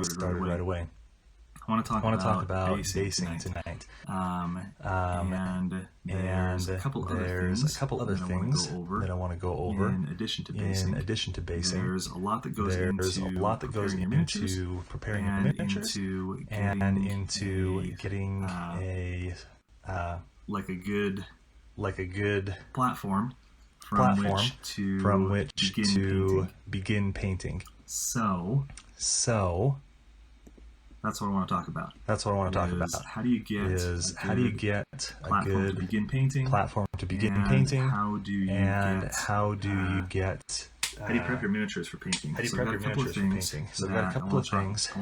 started right away. I want to talk about basing tonight. And there's a couple other things that I want to go over in addition to basing. There's a lot that goes into preparing your miniatures and into getting a good platform from which to begin painting. So that's what I want to talk about. How do you get a good platform to begin painting? How do you prep your miniatures for painting? So I've got a couple of things that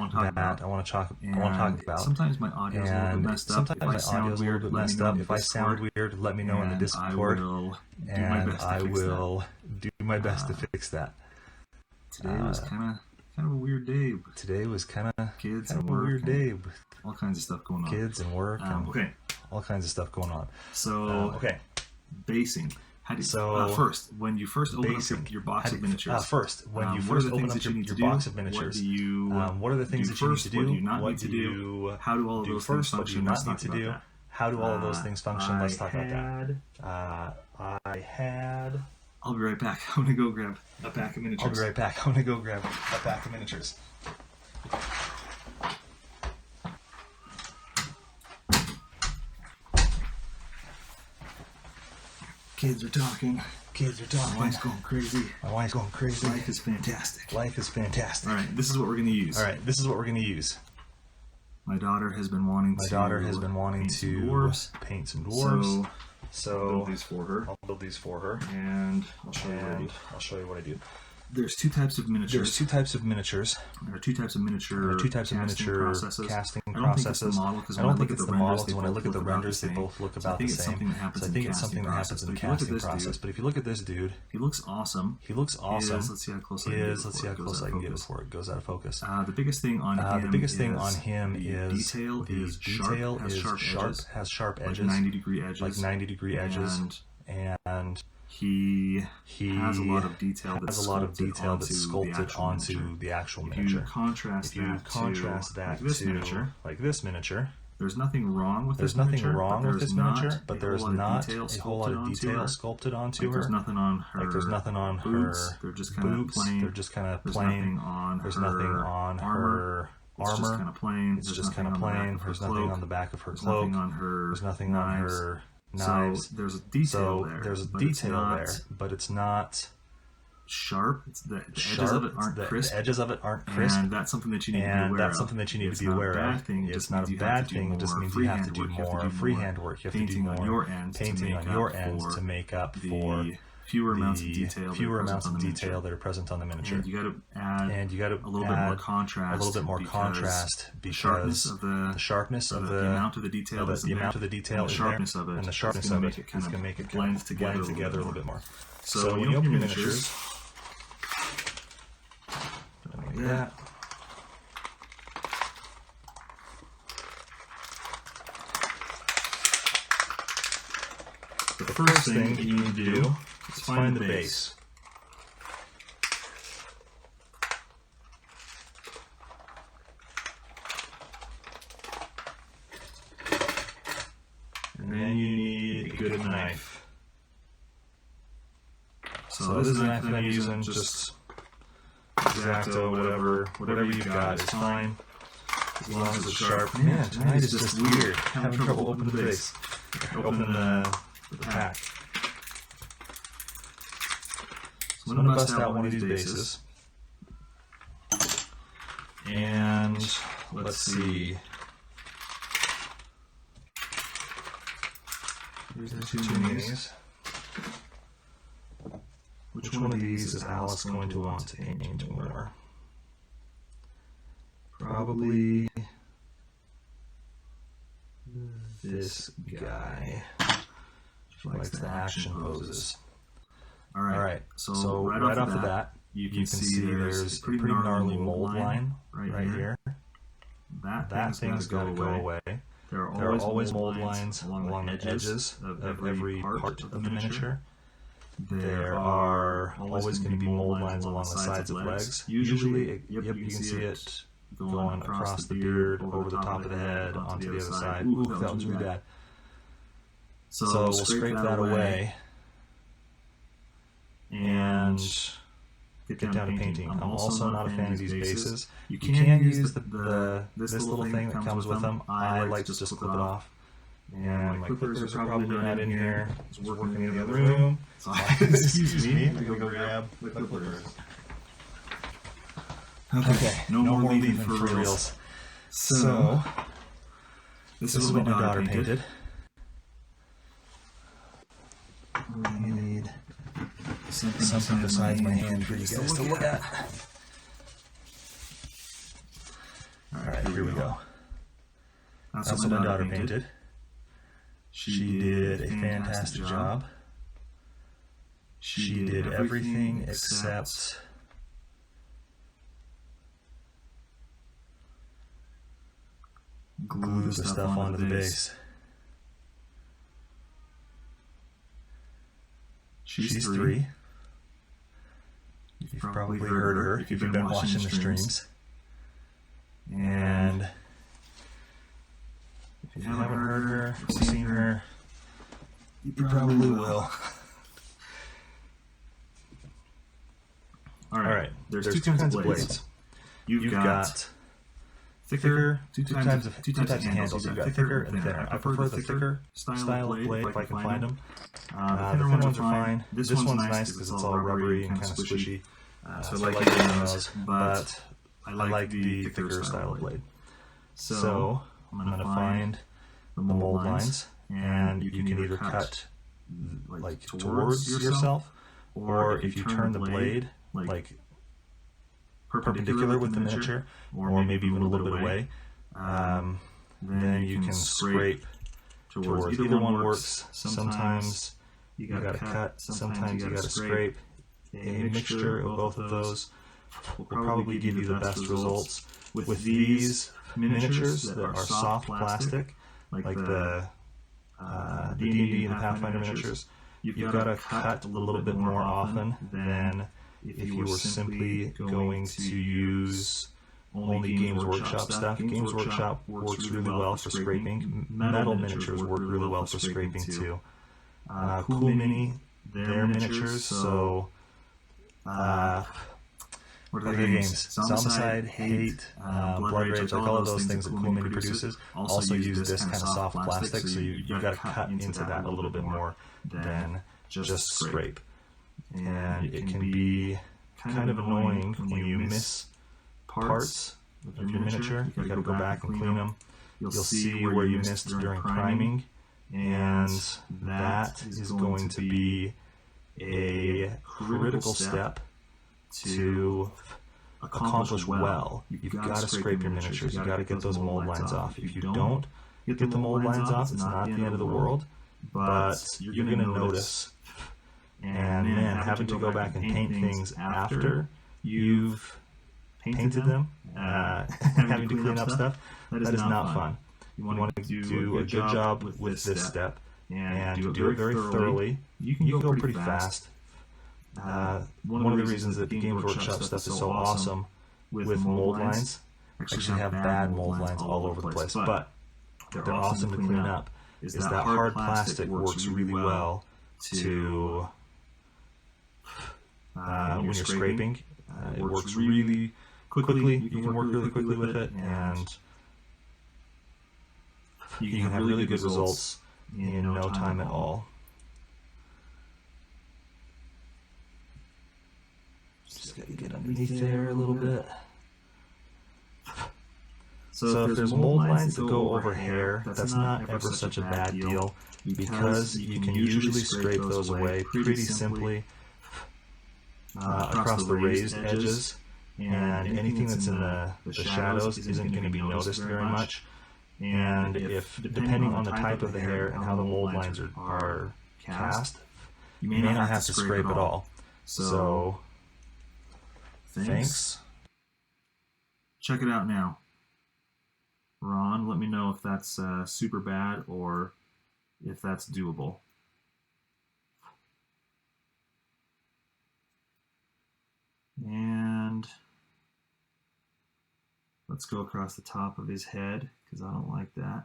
I want to talk about. Sometimes my audio is a little bit messed up. If I sound weird, let me know in the Discord, and I will do my best to fix that. Today was kind of a weird day. Kids and work, weird day with all kinds of stuff going on. Kids and work, all kinds of stuff going on. So, basing. How do you, first, when you first open up your box of miniatures, what are the things that you need to do? What are the things that you need to do? What do you not need to do? How do all of those things function? Let's talk about that. How do all of those things function? Let's talk about that. I'll be right back. I'm going to go grab a pack of miniatures. Kids are talking. My wife's going crazy. Life is fantastic. All right, this is what we're going to use. My daughter has been wanting to paint some dwarves. So I'll build these for her. And I'll show you what I do. There's two types of miniatures. There are two types of miniature casting processes. I don't think it's the model because when I look at the renders, they both look about the same. So I think it's something that happens in the casting process. But if you look at this dude, he looks awesome. Let's see how close I can get it before it goes out of focus. The biggest thing on him is the detail is has sharp edges, like 90-degree edges, and he has a lot of detail that's sculpted onto the actual miniature. If you contrast that to this miniature, there's nothing wrong with this miniature, but there's not a whole lot of detail sculpted onto her. There's nothing on her boots. They're just kind of plain. There's nothing on her armor. It's just kind of plain. There's nothing on the back of her cloak. There's nothing on her knives. So there's a detail there, but it's not sharp. The edges of it aren't crisp. And that's something that you need to be aware of. It's not a bad thing. It just means you have to do more freehand work. You have to do more painting on your ends to make up for fewer amounts of detail that are present on the miniature. And you got to add a little bit more contrast because the sharpness of the amount of the detail is there, and the sharpness of it is going to make it blend together a little bit more. So when you open your miniatures, like that. The first thing that you need to do is find the base. And then you need a good knife. So this is a knife that I'm using, just X-Acto, whatever you've got is fine. As long as it's sharp. Man, tonight is just weird. Having trouble opening the base. Opening the pack. So I'm going to bust out one of these bases. And let's see. Here's the two minis. Which one of these is Alice going to want to paint more? Probably this guy. She likes the action poses. Alright, so right off the bat, you can see there's a pretty gnarly mold line right here. That thing's got to go away. There are always mold lines along the edges of every part of the miniature. There are always going to be mold lines along the sides of legs. Usually, you can see it going across the beard, over the top of the head, onto the other side. Ooh, that was really bad. So we'll scrape that away and get down to painting. I'm also not a fan of these bases. You can use this little thing that comes with them. I like to just flip it off. And my clippers are probably not in here. I was working in the other room. So excuse me, I'm going to go grab the clippers. Okay, no more leaving for reals. So, this is what my daughter painted. We need something besides my hand for you guys to look at. Alright, here we go. That's what my daughter painted. She did a fantastic job. She did everything except glue the stuff onto the base. She's 3. You've probably heard her if you've been watching the streams. And if you haven't heard her or seen her, you probably will. Alright, there's two kinds of blades. You've got thicker, two types of handles. You've got thicker and thinner. I prefer the thicker style of blade if I can find them. The thinner ones are fine. This one's nice because it's all rubbery and kind of squishy. So I like using those, but I like the thicker style of blade. So I'm going to find the mold lines, and you can either cut like towards yourself, or if you turn the blade like perpendicular with the miniature, or maybe even a little bit away, then you can scrape towards. Either one works. Sometimes you gotta cut, sometimes you gotta scrape. A mixture of both of those will probably give you the best results. With these miniatures that are soft plastic, like the D&D and the Pathfinder miniatures, you've got to cut a little bit more often than if you were simply going to use only Games Workshop stuff. Games Workshop works really well for scraping. Metal miniatures work really well for scraping too. Cool Mini, their miniatures, so what are their games? Zombicide, Hate, Blood Rage, like all of those things that Cool Mini produces also use this kind of soft plastic, so you've got to cut into that a little bit more than just scrape. And it can be kind of annoying when you miss parts of your miniature. You've got to go back and clean them. You'll see where you missed during priming, and that is going to be a critical step to accomplish well. You've got to scrape your miniatures. You've got to get those mold lines off. If you don't get the mold lines off, it's not the end of the world, but you're going to notice. And man, having to go back and paint things after you've painted them, having to clean up stuff, that is not fun. You want to do a good job with this step, and do it very thoroughly. You can go pretty fast. One of the reasons that the Games Workshop stuff is so awesome with mold lines, actually have bad mold lines all over the place, but they're awesome to clean up, is that hard plastic works really well to when you're scraping. It works really quickly. You can work really quickly with it, and you can have really good results in no time at all. Just got to get underneath there a little bit. So if there's mold lines that go over hair, that's not ever such a bad deal, because you can usually scrape those away pretty simply across the raised edges, and anything that's in the shadows isn't going to be noticed very much. And if, depending on the type of the hair and how the mold lines are cast, you may not have to scrape at all. So, thanks. Check it out now. Ron, let me know if that's super bad or if that's doable. And Let's go across the top of his head, because I don't like that.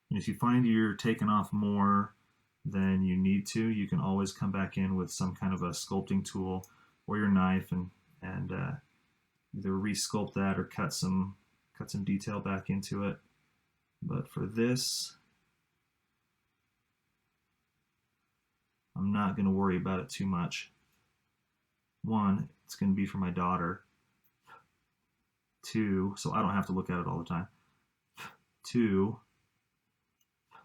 And if you find you're taking off more than you need to, you can always come back in with some kind of a sculpting tool or your knife and either re-sculpt that or cut some detail back into it. But for this, I'm not going to worry about it too much. One, it's going to be for my daughter. Two, so I don't have to look at it all the time. Two,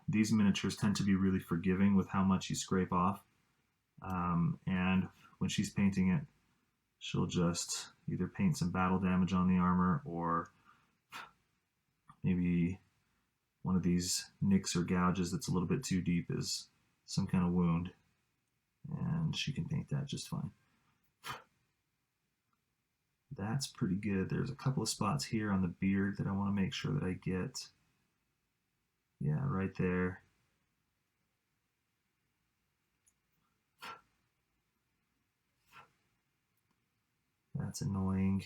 these miniatures tend to be really forgiving with how much you scrape off. And when she's painting it, she'll just either paint some battle damage on the armor or maybe one of these nicks or gouges that's a little bit too deep is some kind of wound. And she can paint that just fine. That's pretty good. There's a couple of spots here on the beard that I want to make sure that I get. Yeah, right there. That's annoying.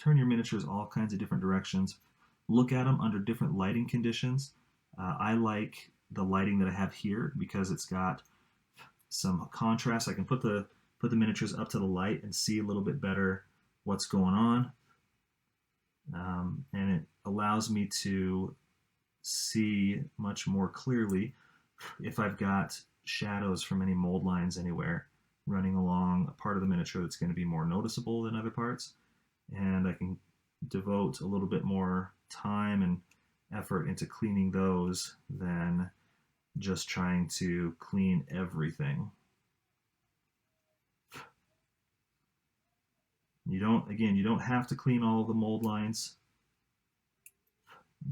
Turn your miniatures all kinds of different directions. Look at them under different lighting conditions. I like the lighting that I have here because it's got some contrast. I can put the miniatures up to the light and see a little bit better what's going on. And it allows me to see much more clearly if I've got shadows from any mold lines anywhere running along a part of the miniature that's going to be more noticeable than other parts. And I can devote a little bit more time and effort into cleaning those than just trying to clean everything. You don't have to clean all of the mold lines,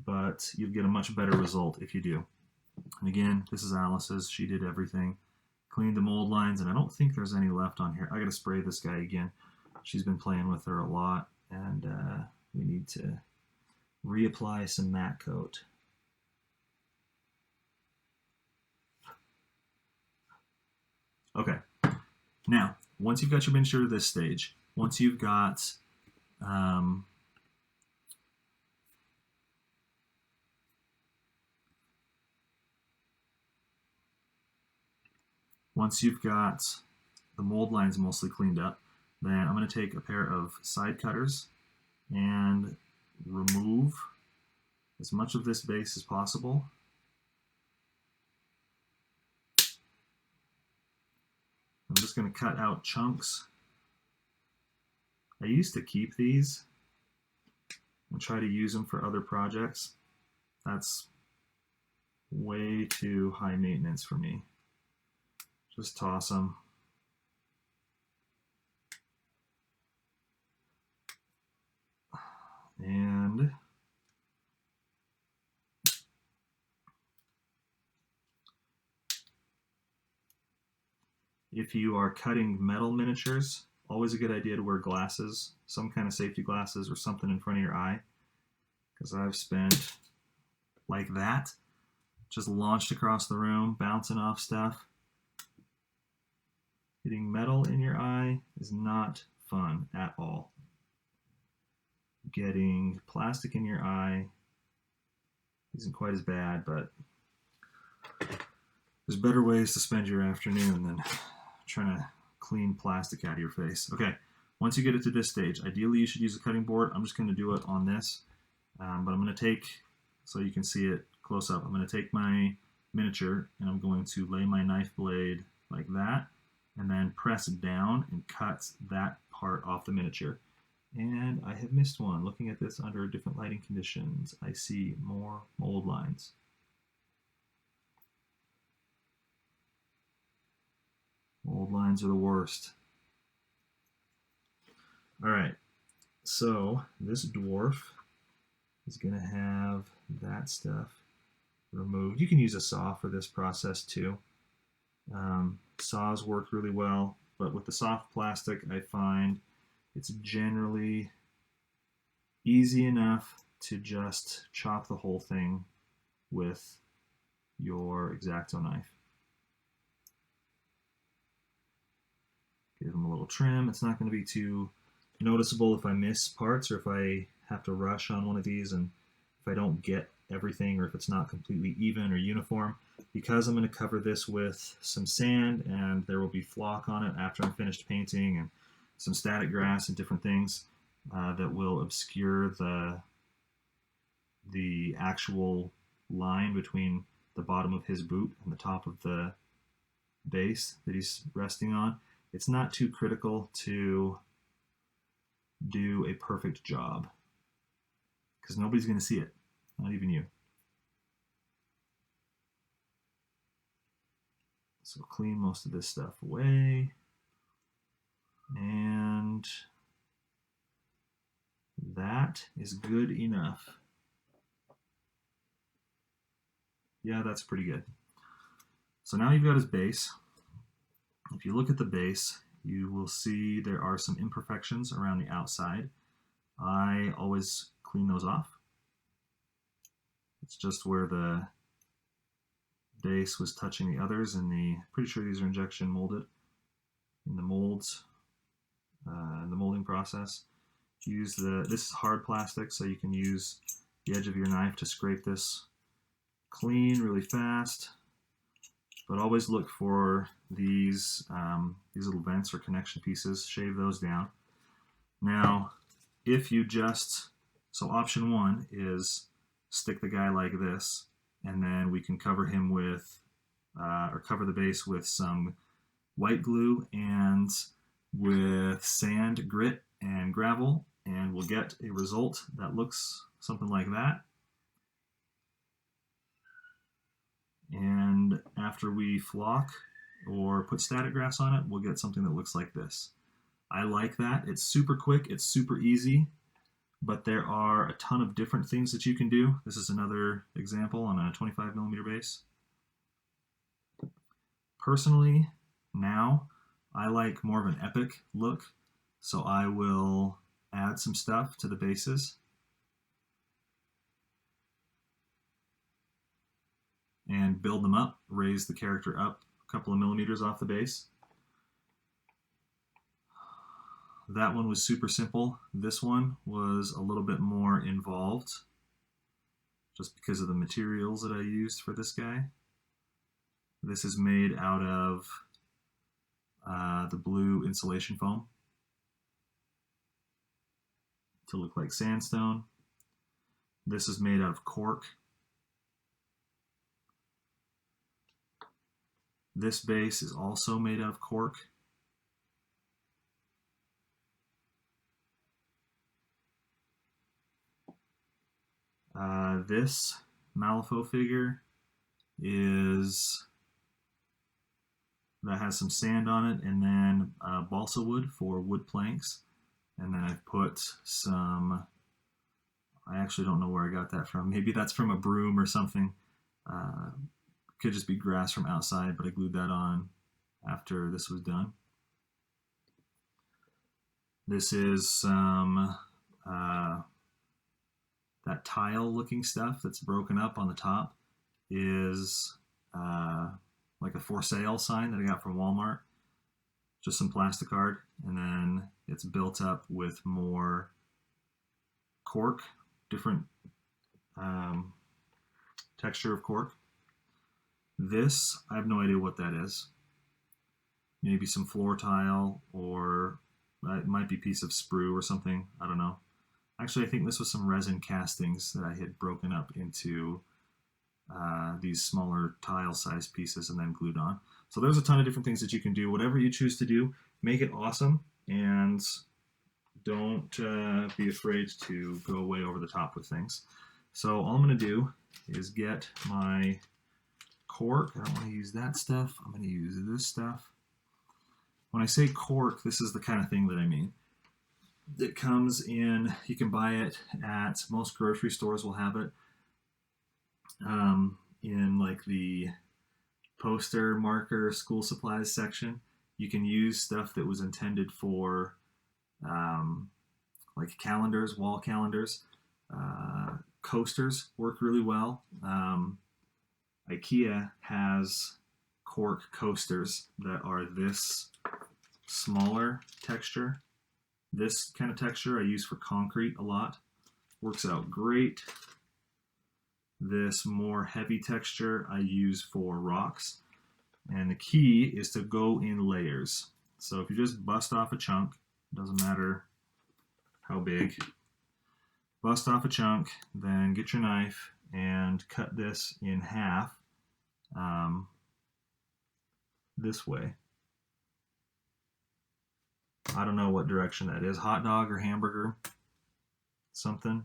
but you'll get a much better result if you do. And again, this is Alice's. She did everything. Cleaned the mold lines, and I don't think there's any left on here. I gotta spray this guy again. She's been playing with her a lot, and we need to reapply some matte coat. Okay, now, once you've got your miniature to this stage, once you've got the mold lines mostly cleaned up, then I'm going to take a pair of side cutters and remove as much of this base as possible. I'm just going to cut out chunks. I used to keep these and try to use them for other projects. That's way too high maintenance for me. Just toss them. And if you are cutting metal miniatures, always a good idea to wear glasses, some kind of safety glasses or something in front of your eye, because I've spent like that, just launched across the room, bouncing off stuff. Getting metal in your eye is not fun at all. Getting plastic in your eye isn't quite as bad, but there's better ways to spend your afternoon than trying to clean plastic out of your face. Okay, once you get it to this stage, ideally you should use a cutting board. I'm just going to do it on this, but I'm going to take, so you can see it close up, I'm going to take my miniature and I'm going to lay my knife blade like that, and then press down and cut that part off the miniature. And I have missed one. Looking at this under different lighting conditions, I see more mold lines. Mold lines are the worst. All right, so this dwarf is going to have that stuff removed. You can use a saw for this process too. Saws work really well, but with the soft plastic, I find it's generally easy enough to just chop the whole thing with your X-Acto knife. Give them a little trim. It's not going to be too noticeable if I miss parts or if I have to rush on one of these and if I don't get everything or if it's not completely even or uniform. Because I'm going to cover this with some sand and there will be flock on it after I'm finished painting and some static grass and different things that will obscure the actual line between the bottom of his boot and the top of the base that he's resting on. It's not too critical to do a perfect job because nobody's going to see it, not even you. So clean most of this stuff away, and that is good enough. Yeah, that's pretty good. So now you've got his base. If you look at the base, you will see there are some imperfections around the outside. I always clean those off. It's just where the base was touching the others, and pretty sure these are injection molded in the molds, in the molding process. This is hard plastic, so you can use the edge of your knife to scrape this clean really fast. But always look for these little vents or connection pieces. Shave those down. Now, if you so option one is stick the guy like this, and then we can cover him with, or cover the base with some white glue and with sand, grit, and gravel, and we'll get a result that looks something like that. And after we flock or put static grass on it, we'll get something that looks like this. I like that. It's super quick, it's super easy, but there are a ton of different things that you can do. This is another example on a 25mm base. Personally, now, I like more of an epic look, so I will add some stuff to the bases. And build them up, raise the character up a couple of millimeters off the base. That one was super simple. This one was a little bit more involved just because of the materials that I used for this guy. This is made out of the blue insulation foam to look like sandstone. This is made out of cork. This base is also made out of cork. This Malifaux figure that has some sand on it, and then balsa wood for wood planks. And then I've put some, I actually don't know where I got that from. Maybe that's from a broom or something. Could just be grass from outside, but I glued that on after this was done. This is some that tile looking stuff that's broken up on the top is like a for sale sign that I got from Walmart. Just some plastic art, and then it's built up with more cork, different texture of cork. This, I have no idea what that is. Maybe some floor tile, or it might be a piece of sprue or something. I don't know. Actually, I think this was some resin castings that I had broken up into these smaller tile-sized pieces and then glued on. So there's a ton of different things that you can do. Whatever you choose to do, make it awesome, and don't be afraid to go way over the top with things. So all I'm going to do is get my cork. I don't want to use that stuff. I'm going to use this stuff. When I say cork, this is the kind of thing that I mean. It comes in, you can buy it at most grocery stores will have it in like the poster marker school supplies section. You can use stuff that was intended for like calendars, wall calendars. Coasters work really well. IKEA has cork coasters that are this smaller texture. This kind of texture I use for concrete a lot. Works out great. This more heavy texture I use for rocks. And the key is to go in layers. So if you just bust off a chunk, doesn't matter how big, bust off a chunk, then get your knife and cut this in half this way. I don't know what direction that is, hot dog or hamburger, something.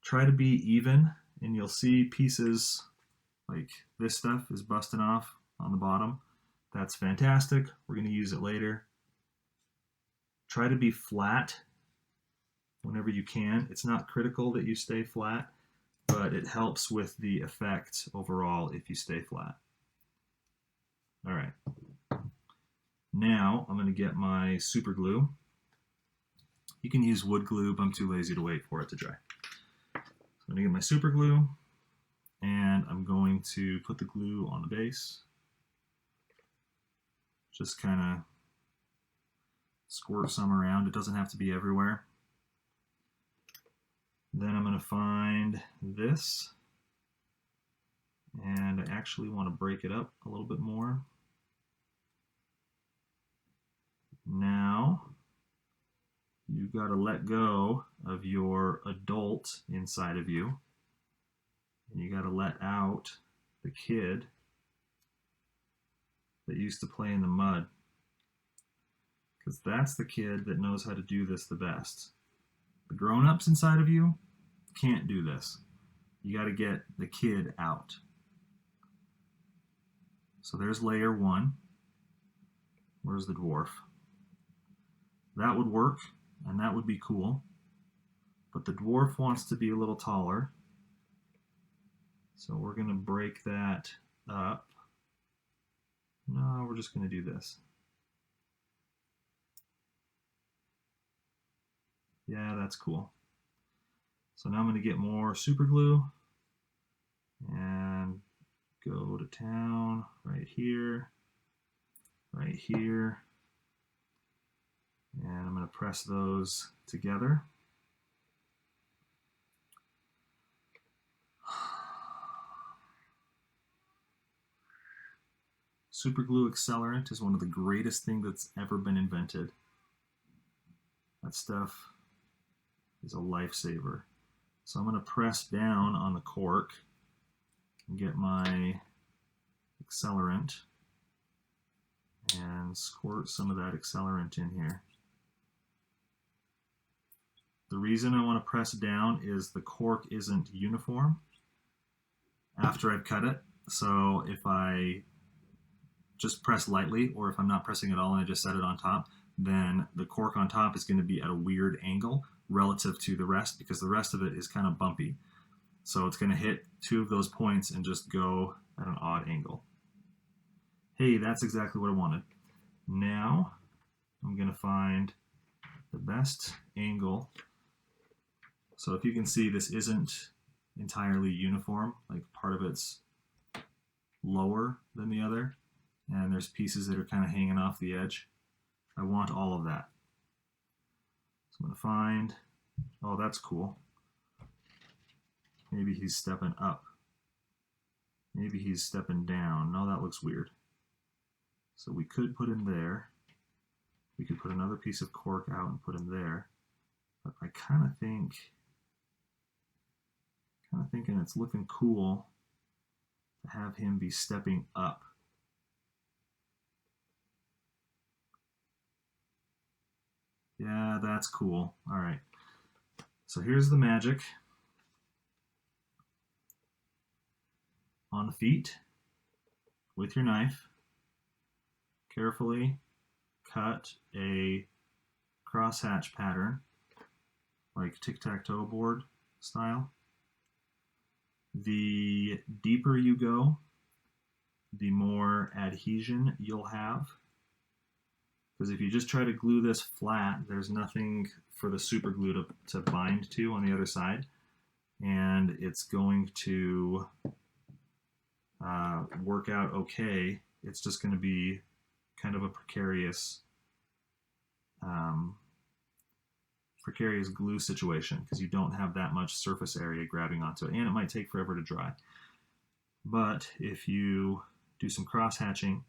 Try to be even, and you'll see pieces like this stuff is busting off on the bottom. That's fantastic. We're going to use it later. Try to be flat whenever you can. It's not critical that you stay flat, but it helps with the effect overall if you stay flat. All right. Now I'm going to get my super glue. You can use wood glue, but I'm too lazy to wait for it to dry. So I'm going to get my super glue, and I'm going to put the glue on the base. Just kind of squirt some around. It doesn't have to be everywhere. Then I'm going to find this, and I actually want to break it up a little bit more. Now, you've got to let go of your adult inside of you, and you got to let out the kid that used to play in the mud, because that's the kid that knows how to do this the best. The grown-ups inside of you can't do this. You got to get the kid out. So there's layer one. Where's the dwarf? That would work, and that would be cool. But the dwarf wants to be a little taller. So we're going to break that up. No, we're just going to do this. Yeah, that's cool. So now I'm going to get more super glue and go to town right here, right here. And I'm going to press those together. Super glue accelerant is one of the greatest things that's ever been invented. That stuff is a lifesaver. So I'm going to press down on the cork and get my accelerant and squirt some of that accelerant in here. The reason I want to press down is the cork isn't uniform after I've cut it. So if I just press lightly, or if I'm not pressing at all and I just set it on top, then the cork on top is going to be at a weird angle relative to the rest, because the rest of it is kind of bumpy. So it's going to hit two of those points and just go at an odd angle. Hey, that's exactly what I wanted. Now I'm going to find the best angle. So if you can see, this isn't entirely uniform. Like part of it's lower than the other, and there's pieces that are kind of hanging off the edge. I want all of that. So I'm going to find, oh, that's cool. Maybe he's stepping up. Maybe he's stepping down. No, that looks weird. So we could put him there. We could put another piece of cork out and put him there. But I kind of thinking it's looking cool to have him be stepping up. Yeah, that's cool. All right. So here's the magic. On the feet, with your knife, carefully cut a crosshatch pattern, like tic-tac-toe board style. The deeper you go, the more adhesion you'll have. Because if you just try to glue this flat, there's nothing for the super glue to bind to on the other side. and it's going to work out okay. It's just going to be kind of a precarious glue situation because you don't have that much surface area grabbing onto it, and it might take forever to dry. But if you do some cross hatching,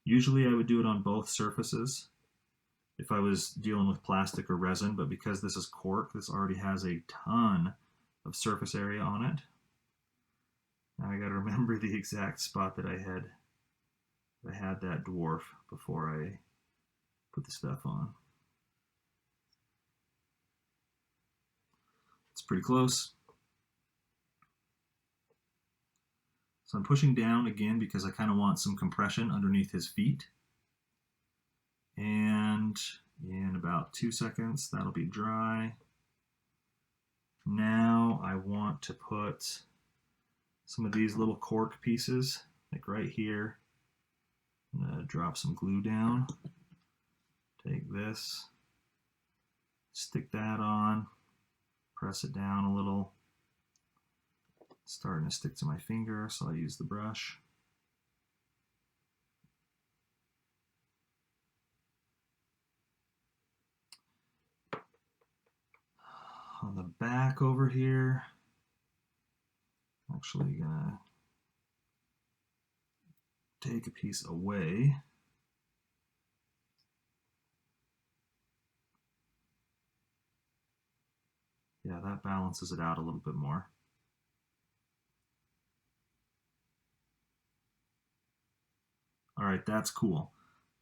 usually I would do it on both surfaces if I was dealing with plastic or resin, but because this is cork, this already has a ton of surface area on it. Now I got to remember the exact spot that I had that dwarf before I put the stuff on. It's pretty close. So I'm pushing down again because I kind of want some compression underneath his feet. And in about 2 seconds, that'll be dry. Now I want to put some of these little cork pieces, like right here. I'm going to drop some glue down. Take this, stick that on, press it down a little. It's starting to stick to my finger, so I'll use the brush. On the back over here, I'm actually gonna take a piece away. Yeah, that balances it out a little bit more. All right, that's cool.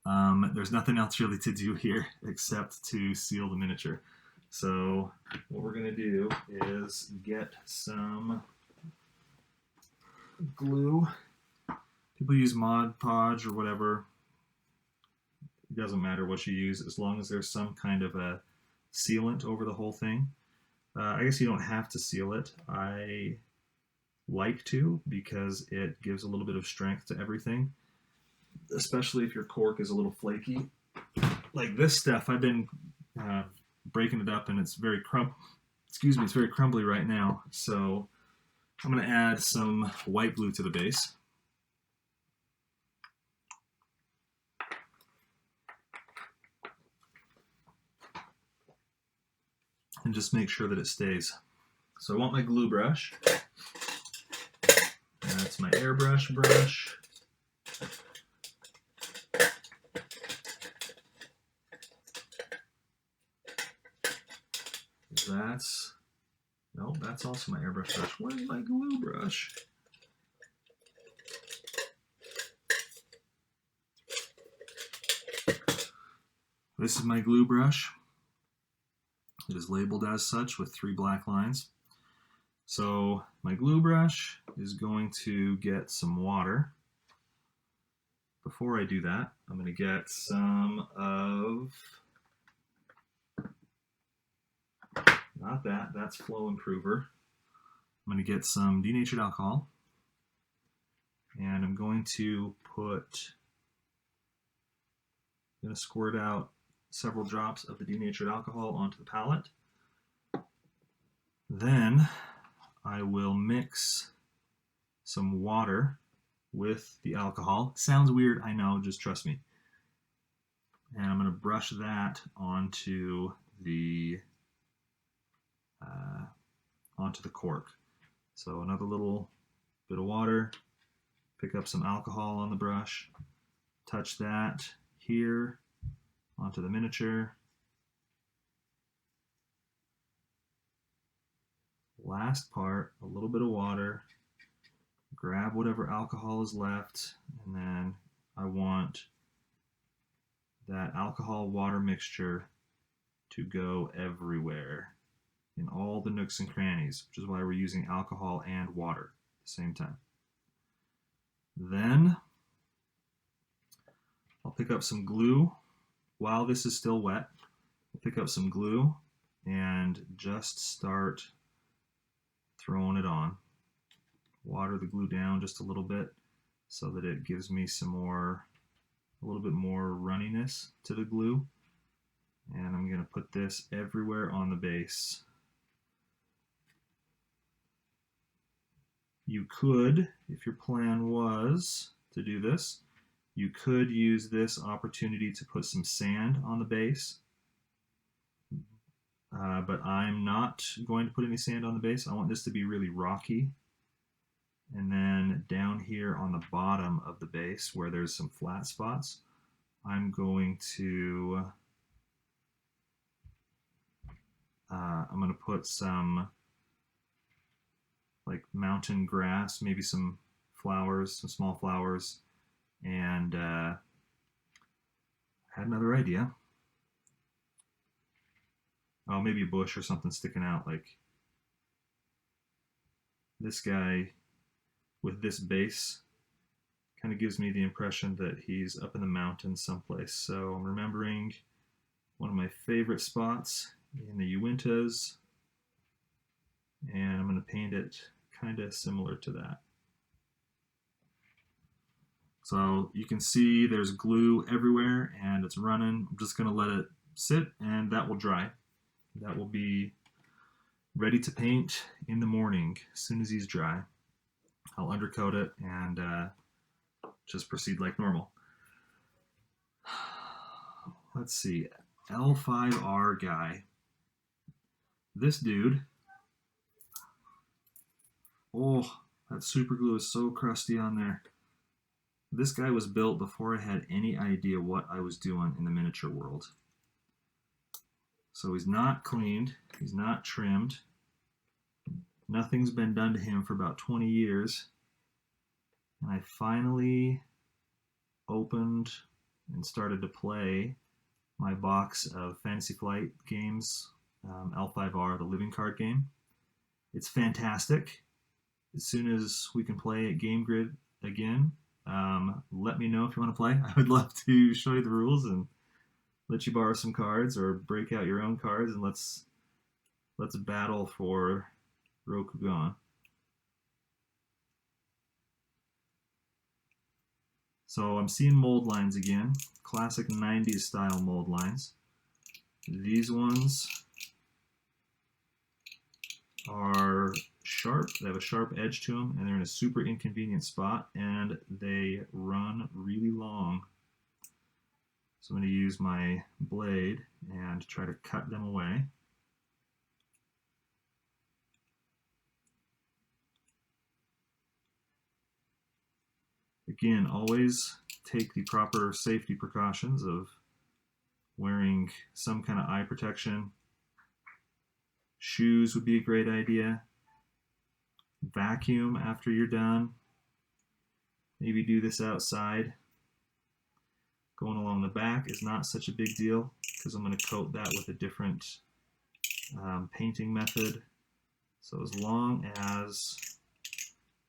There's nothing else really to do here except to seal the miniature. So what we're going to do is get some glue. People use Mod Podge or whatever. It doesn't matter what you use as long as there's some kind of a sealant over the whole thing. I guess you don't have to seal it. I like to because it gives a little bit of strength to everything, especially if your cork is a little flaky. Like this stuff, I've been breaking it up and it's very it's very crumbly right now. So I'm going to add some white glue to the base. And just make sure that it stays. So I want my glue brush. That's my airbrush brush. That's also my airbrush brush. Where's my glue brush? This is my glue brush. It is labeled as such with 3 black lines. So my glue brush is going to get some water. Before I do that, I'm going to get some of, not that, that's Flow Improver. I'm going to get some denatured alcohol, and I'm going to squirt out several drops of the denatured alcohol onto the palette. Then I will mix some water with the alcohol. Sounds weird, I know, just trust me. And I'm going to brush that onto the cork. So another little bit of water, pick up some alcohol on the brush, touch that here onto the miniature. Last part, a little bit of water, grab whatever alcohol is left, and then I want that alcohol water mixture to go everywhere in all the nooks and crannies, which is why we're using alcohol and water at the same time. Then I'll pick up some glue. While this is still wet, I'll pick up some glue and just start throwing it on. Water the glue down just a little bit so that it gives me a little bit more runniness to the glue. And I'm going to put this everywhere on the base. You could, if your plan was to do this, you could use this opportunity to put some sand on the base. But I'm not going to put any sand on the base. I want this to be really rocky. And then down here on the bottom of the base where there's some flat spots, I'm going to put some like mountain grass, maybe some flowers, some small flowers, and I had another idea. Oh, maybe a bush or something sticking out, like this guy with this base kind of gives me the impression that he's up in the mountains someplace. So I'm remembering one of my favorite spots in the Uintas, and I'm going to paint it kind of similar to that. So you can see there's glue everywhere and it's running. I'm just going to let it sit and that will dry. That will be ready to paint in the morning. As soon as he's dry, I'll undercoat it and just proceed like normal. Let's see, L5R guy. This dude, oh, that super glue is so crusty on there. This guy was built before I had any idea what I was doing in the miniature world. So he's not cleaned, he's not trimmed. Nothing's been done to him for about 20 years. And I finally opened and started to play my box of Fantasy Flight games, L5R, the living card game. It's fantastic. As soon as we can play at Game Grid again, let me know if you want to play. I would love to show you the rules and let you borrow some cards or break out your own cards, and let's battle for Rokugan. So I'm seeing mold lines again, classic 90s style mold lines. These ones are sharp, they have a sharp edge to them, and they're in a super inconvenient spot, and they run really long. So I'm going to use my blade and try to cut them away. Again, always take the proper safety precautions of wearing some kind of eye protection. Shoes would be a great idea. Vacuum after you're done. Maybe do this outside. Going along the back is not such a big deal because I'm going to coat that with a different painting method. So as long as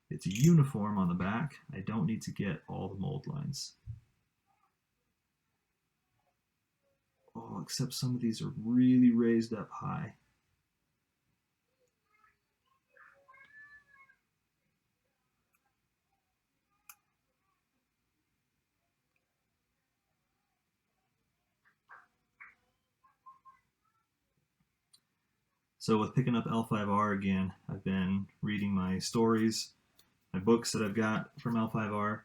it's uniform on the back, I don't need to get all the mold lines. Oh, except some of these are really raised up high. So with picking up L5R again, I've been reading my stories, my books that I've got from L5R.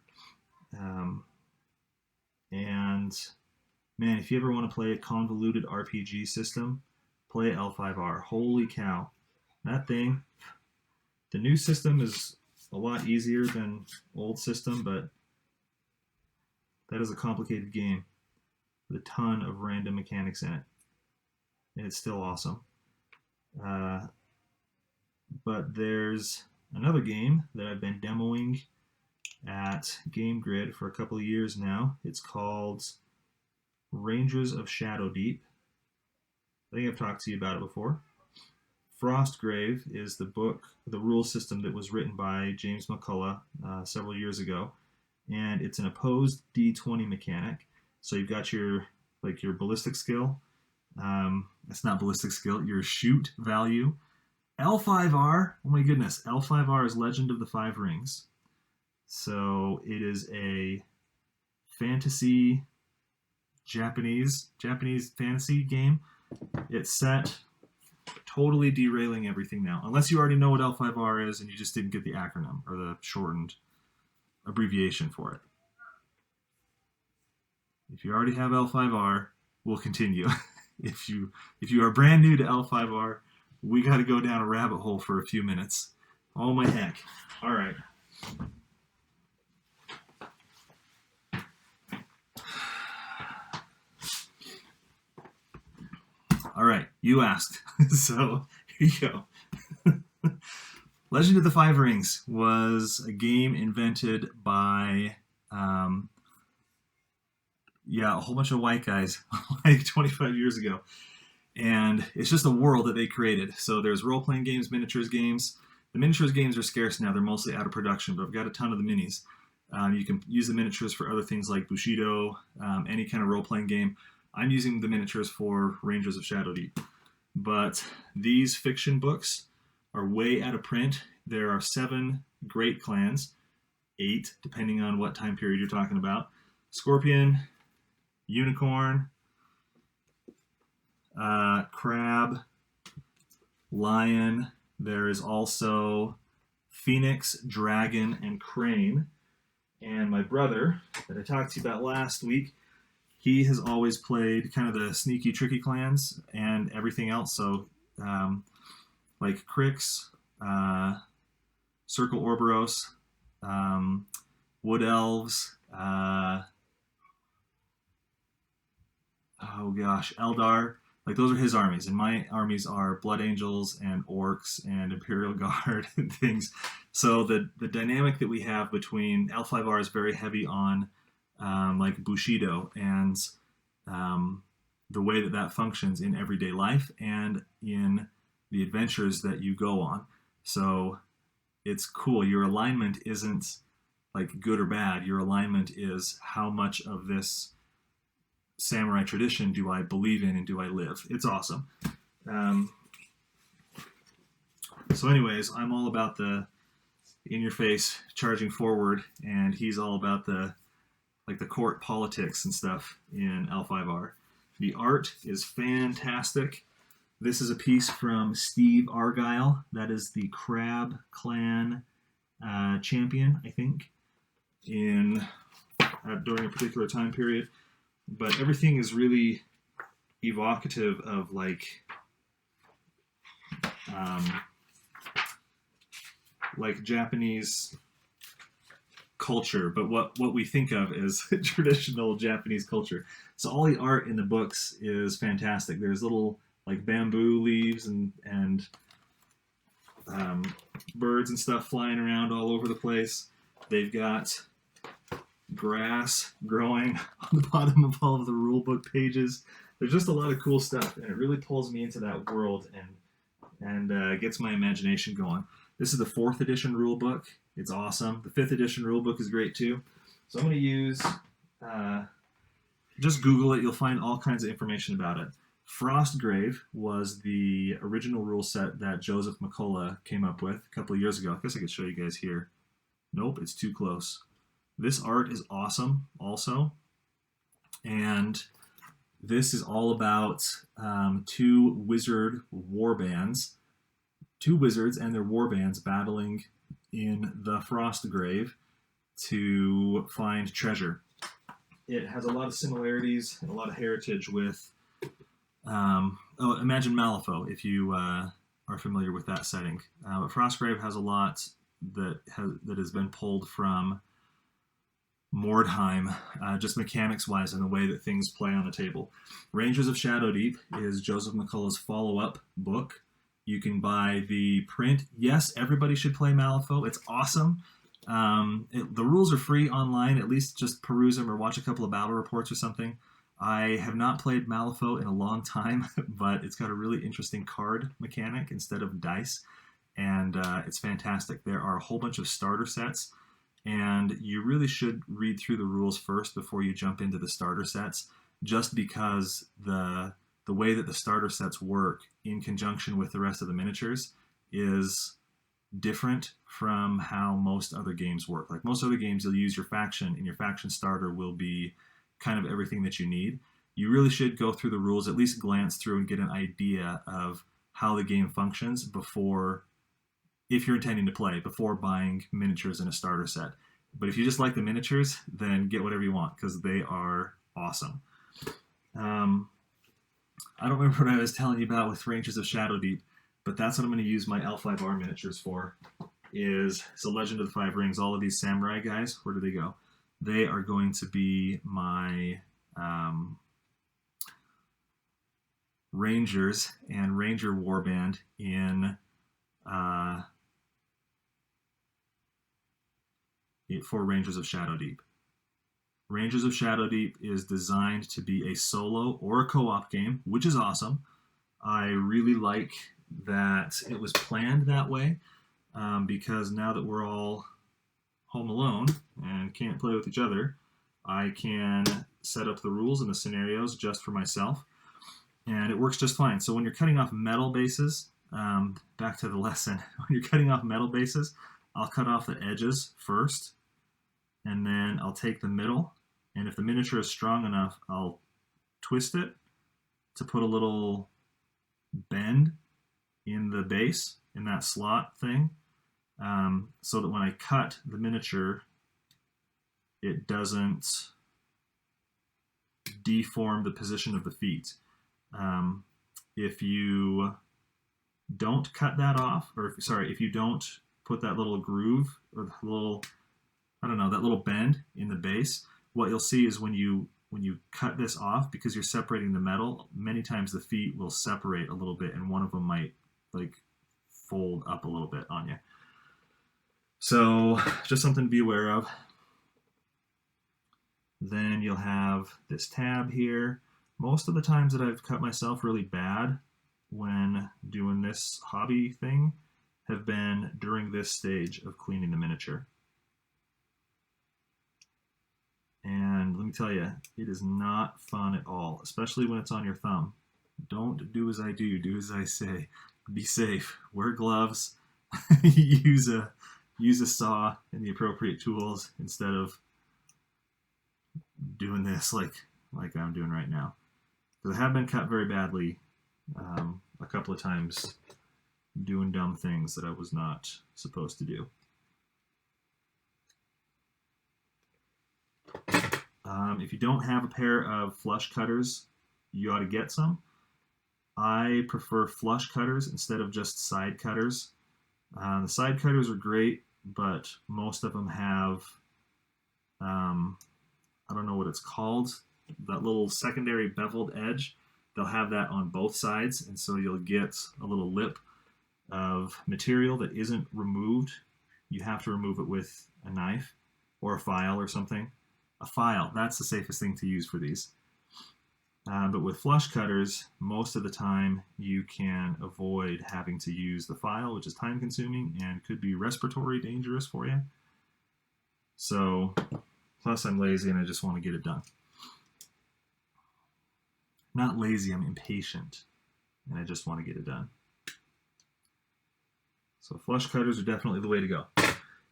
And man, if you ever want to play a convoluted RPG system, play L5R. Holy cow. That thing, the new system is a lot easier than old system, but that is a complicated game with a ton of random mechanics in it. And it's still awesome. But there's another game that I've been demoing at Game Grid for a couple of years now. It's called Rangers of Shadow Deep. I think I've talked to you about it before. Frostgrave is the book, the rule system that was written by James McCullough several years ago, and it's an opposed D20 mechanic. So you've got your ballistic skill. It's not ballistic skill, your shoot value. L5R, oh my goodness, L5R is Legend of the Five Rings. So it is a fantasy, Japanese fantasy game. It's set totally derailing everything now. Unless you already know what L5R is and you just didn't get the acronym or the shortened abbreviation for it. If you already have L5R, we'll continue. If you are brand new to L5R, we got to go down a rabbit hole for a few minutes. Oh my heck. All right. All right, you asked. So here you go. Legend of the Five Rings was a game invented by, a whole bunch of white guys like 25 years ago. And it's just a world that they created. So there's role-playing games, miniatures games. The miniatures games are scarce now. They're mostly out of production, but I've got a ton of the minis. You can use the miniatures for other things like Bushido, any kind of role-playing game. I'm using the miniatures for Rangers of Shadowdeep. But these fiction books are way out of print. There are 7 great clans, 8, depending on what time period you're talking about. Scorpion, Unicorn, Crab, Lion. There is also Phoenix, Dragon, and Crane. And my brother, that I talked to you about last week, he has always played kind of the sneaky, tricky clans and everything else. So, like Crix, Circle Orboros, Wood Elves, Eldar. Like, those are his armies. And my armies are Blood Angels and Orcs and Imperial Guard and things. So the dynamic that we have between L5R is very heavy on like Bushido and the way that functions in everyday life and in the adventures that you go on. So it's cool. Your alignment isn't like good or bad. Your alignment is how much of this samurai tradition do I believe in and do I live. It's awesome. So anyways, I'm all about the in-your-face charging forward, and he's all about the court politics and stuff in L5R. The art is fantastic. This is a piece from Steve Argyle. That is the Crab Clan champion, I think, in during a particular time period. But everything is really evocative of like Japanese culture, but what we think of as traditional Japanese culture. So all the art in the books is fantastic. There's little like bamboo leaves and birds and stuff flying around all over the place. They've got grass growing on the bottom of all of the rule book pages. There's just a lot of cool stuff, and it really pulls me into that world and gets my imagination going. This is the 4th edition rule book. It's awesome. The 5th edition rule book is great too. So I'm going to use, just Google it. You'll find all kinds of information about it. Frostgrave was the original rule set that Joseph McCullough came up with a couple of years ago. I guess I could show you guys here. Nope, it's too close. This art is awesome also. And this is all about 2 wizard warbands. 2 wizards and their warbands battling in the Frostgrave to find treasure. It has a lot of similarities and a lot of heritage with, imagine Malifaux, if you are familiar with that setting. But Frostgrave has a lot that has been pulled from Mordheim, just mechanics-wise and the way that things play on the table. Rangers of Shadowdeep is Joseph McCullough's follow-up book. You can buy the print. Yes, everybody should play Malifaux. It's awesome. The rules are free online. At least just peruse them or watch a couple of battle reports or something. I have not played Malifaux in a long time, but it's got a really interesting card mechanic instead of dice, and it's fantastic. There are a whole bunch of starter sets, and you really should read through the rules first before you jump into the starter sets, just because the way that the starter sets work in conjunction with the rest of the miniatures is different from how most other games work. Like most other games, you'll use your faction, and your faction starter will be kind of everything that you need. You really should go through the rules, at least glance through and get an idea of how the game functions before, if you're intending to play, before buying miniatures in a starter set. But if you just like the miniatures, then get whatever you want, because they are awesome. I don't remember what I was telling you about with Rangers of Shadowdeep, but that's what I'm going to use my L5R miniatures for. So Legend of the Five Rings, all of these samurai guys, where do they go? They are going to be my Rangers and Ranger Warband for Rangers of Shadowdeep. Rangers of Shadowdeep is designed to be a solo or a co-op game, which is awesome. I really like that it was planned that way, because now that we're all home alone and can't play with each other, I can set up the rules and the scenarios just for myself, and it works just fine. So when you're cutting off metal bases, back to the lesson, when you're cutting off metal bases, I'll cut off the edges first, and then I'll take the middle, and if the miniature is strong enough, I'll twist it to put a little bend in the base, in that slot thing, so that when I cut the miniature, it doesn't deform the position of the feet. If you don't cut that off, or if you don't put that little groove, or the little, I don't know, that little bend in the base, what you'll see is when you cut this off, because you're separating the metal, many times the feet will separate a little bit, and one of them might like fold up a little bit on you. So just something to be aware of. Then you'll have this tab here. Most of the times that I've cut myself really bad when doing this hobby thing have been during this stage of cleaning the miniature. And let me tell you, it is not fun at all, especially when it's on your thumb. Don't do as I do, do as I say. Be safe, wear gloves, use a saw and the appropriate tools instead of doing this like I'm doing right now. Because I have been cut very badly a couple of times doing dumb things that I was not supposed to do. If you don't have a pair of flush cutters, you ought to get some. I prefer flush cutters instead of just side cutters. The side cutters are great, but most of them have, I don't know what it's called, that little secondary beveled edge. They'll have that on both sides, and so you'll get a little lip of material that isn't removed. You have to remove it with a knife or a file or something. A file, that's the safest thing to use for these. But with flush cutters, most of the time you can avoid having to use the file, which is time consuming and could be respiratory dangerous for you. So, plus I'm lazy and I just want to get it done. Not lazy, I'm impatient and I just want to get it done. So flush cutters are definitely the way to go.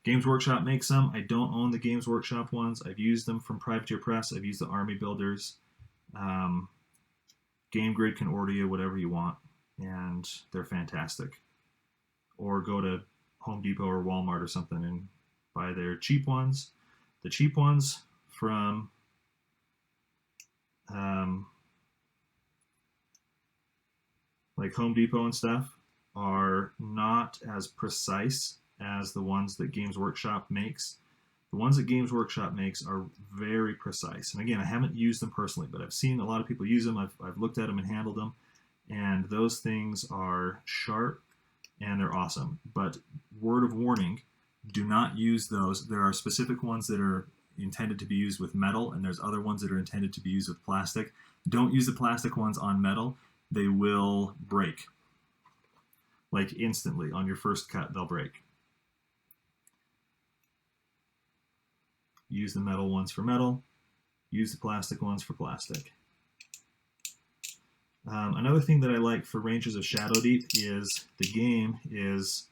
Games Workshop makes some. I don't own the Games Workshop ones. I've used them from Privateer Press. I've used the Army Builders. Game Grid can order you whatever you want, and they're fantastic. Or go to Home Depot or Walmart or something and buy their cheap ones. The cheap ones from like Home Depot and stuff are not as precise as the ones that Games Workshop makes. The ones that Games Workshop makes are very precise. And again, I haven't used them personally, but I've seen a lot of people use them. I've looked at them and handled them. And those things are sharp and they're awesome. But word of warning, do not use those. There are specific ones that are intended to be used with metal, and there's other ones that are intended to be used with plastic. Don't use the plastic ones on metal. They will break. Like instantly, on your first cut, they'll break. Use the metal ones for metal. Use the plastic ones for plastic. Another thing that I like for Rangers of Shadowdeep is the game is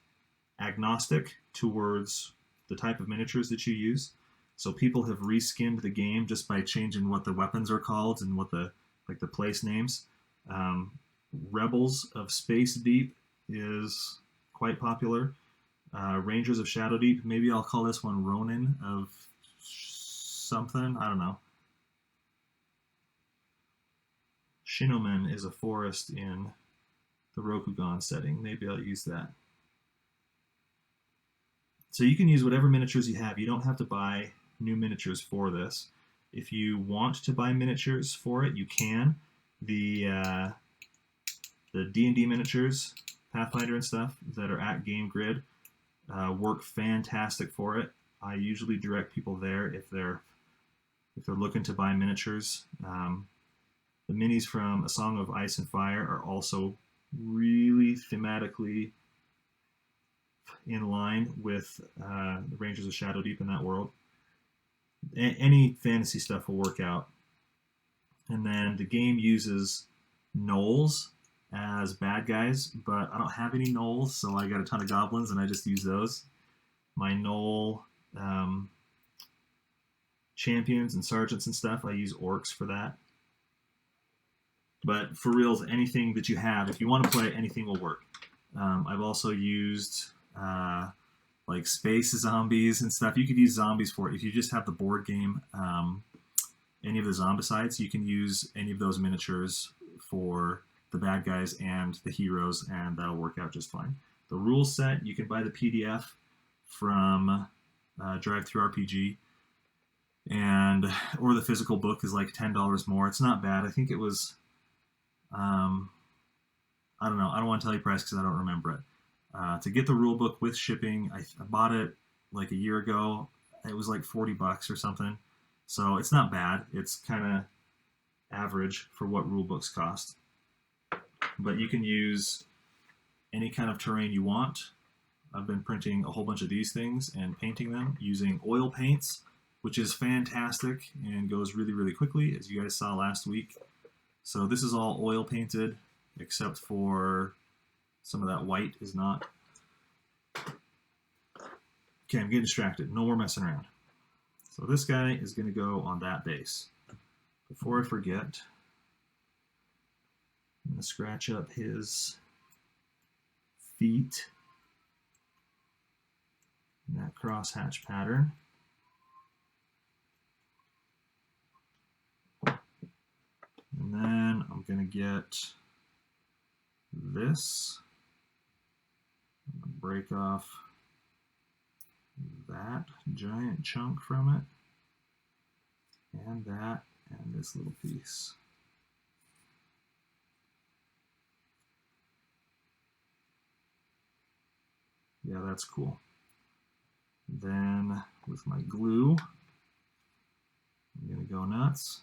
agnostic towards the type of miniatures that you use. So people have reskinned the game just by changing what the weapons are called and what the place names. Rebels of Space Deep is quite popular. Rangers of Shadow Deep, maybe I'll call this one Ronin of something, I don't know. Shinomen is a forest in the Rokugan setting. Maybe I'll use that. So you can use whatever miniatures you have. You don't have to buy new miniatures for this. If you want to buy miniatures for it, you can. The D&D miniatures, Pathfinder and stuff, that are at Game Grid work fantastic for it. I usually direct people there if they're looking to buy miniatures. The minis from A Song of Ice and Fire are also really thematically in line with the Rangers of Shadow Deep in that world. Any fantasy stuff will work out. And then the game uses gnolls as bad guys, but I don't have any gnolls, so I got a ton of goblins and I just use those. My gnoll champions and sergeants and stuff, I use orcs for that. But for reals, anything that you have, if you want to play, anything will work. I've also used like space zombies and stuff. You could use zombies for it. If you just have the board game, any of the zombicides, you can use any of those miniatures for the bad guys and the heroes, and that'll work out just fine. The rules set, you can buy the PDF from Drive-Thru-RPG, or the physical book is like $10 more. It's not bad. I think it was, I don't know. I don't want to tell you price because I don't remember it. To get the rule book with shipping, I bought it like a year ago. It was like $40 or something. So it's not bad. It's kind of average for what rule books cost. But you can use any kind of terrain you want. I've been printing a whole bunch of these things and painting them using oil paints, which is fantastic and goes really, really quickly, as you guys saw last week. So this is all oil painted, except for some of that white is not. Okay, I'm getting distracted. No more messing around. So this guy is going to go on that base. Before I forget, I'm going to scratch up his feet in that crosshatch pattern. And then I'm going to get this. I'm going to break off that giant chunk from it, and that, and this little piece. Yeah, that's cool. Then with my glue, I'm going to go nuts.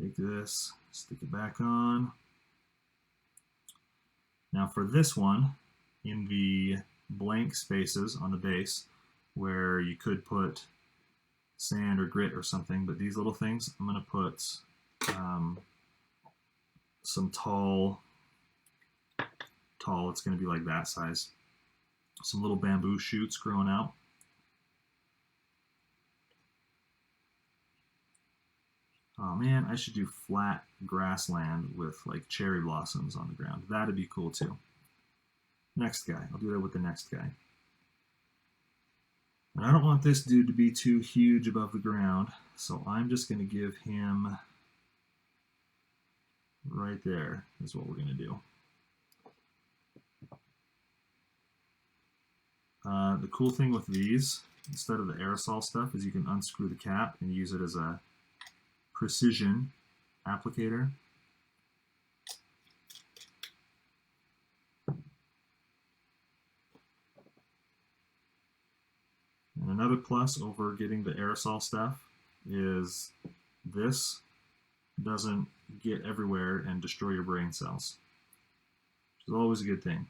Take this, stick it back on. Now for this one, in the blank spaces on the base, where you could put sand or grit or something, but these little things, I'm going to put some tall, it's going to be like that size. Some little bamboo shoots growing out. Oh man, I should do flat grassland with like cherry blossoms on the ground. That'd be cool too. Next guy. I'll do that with the next guy. And I don't want this dude to be too huge above the ground, so I'm just going to give him right there is what we're going to do. The cool thing with these, instead of the aerosol stuff, is you can unscrew the cap and use it as a precision applicator. And another plus over getting the aerosol stuff is this doesn't get everywhere and destroy your brain cells, which is always a good thing.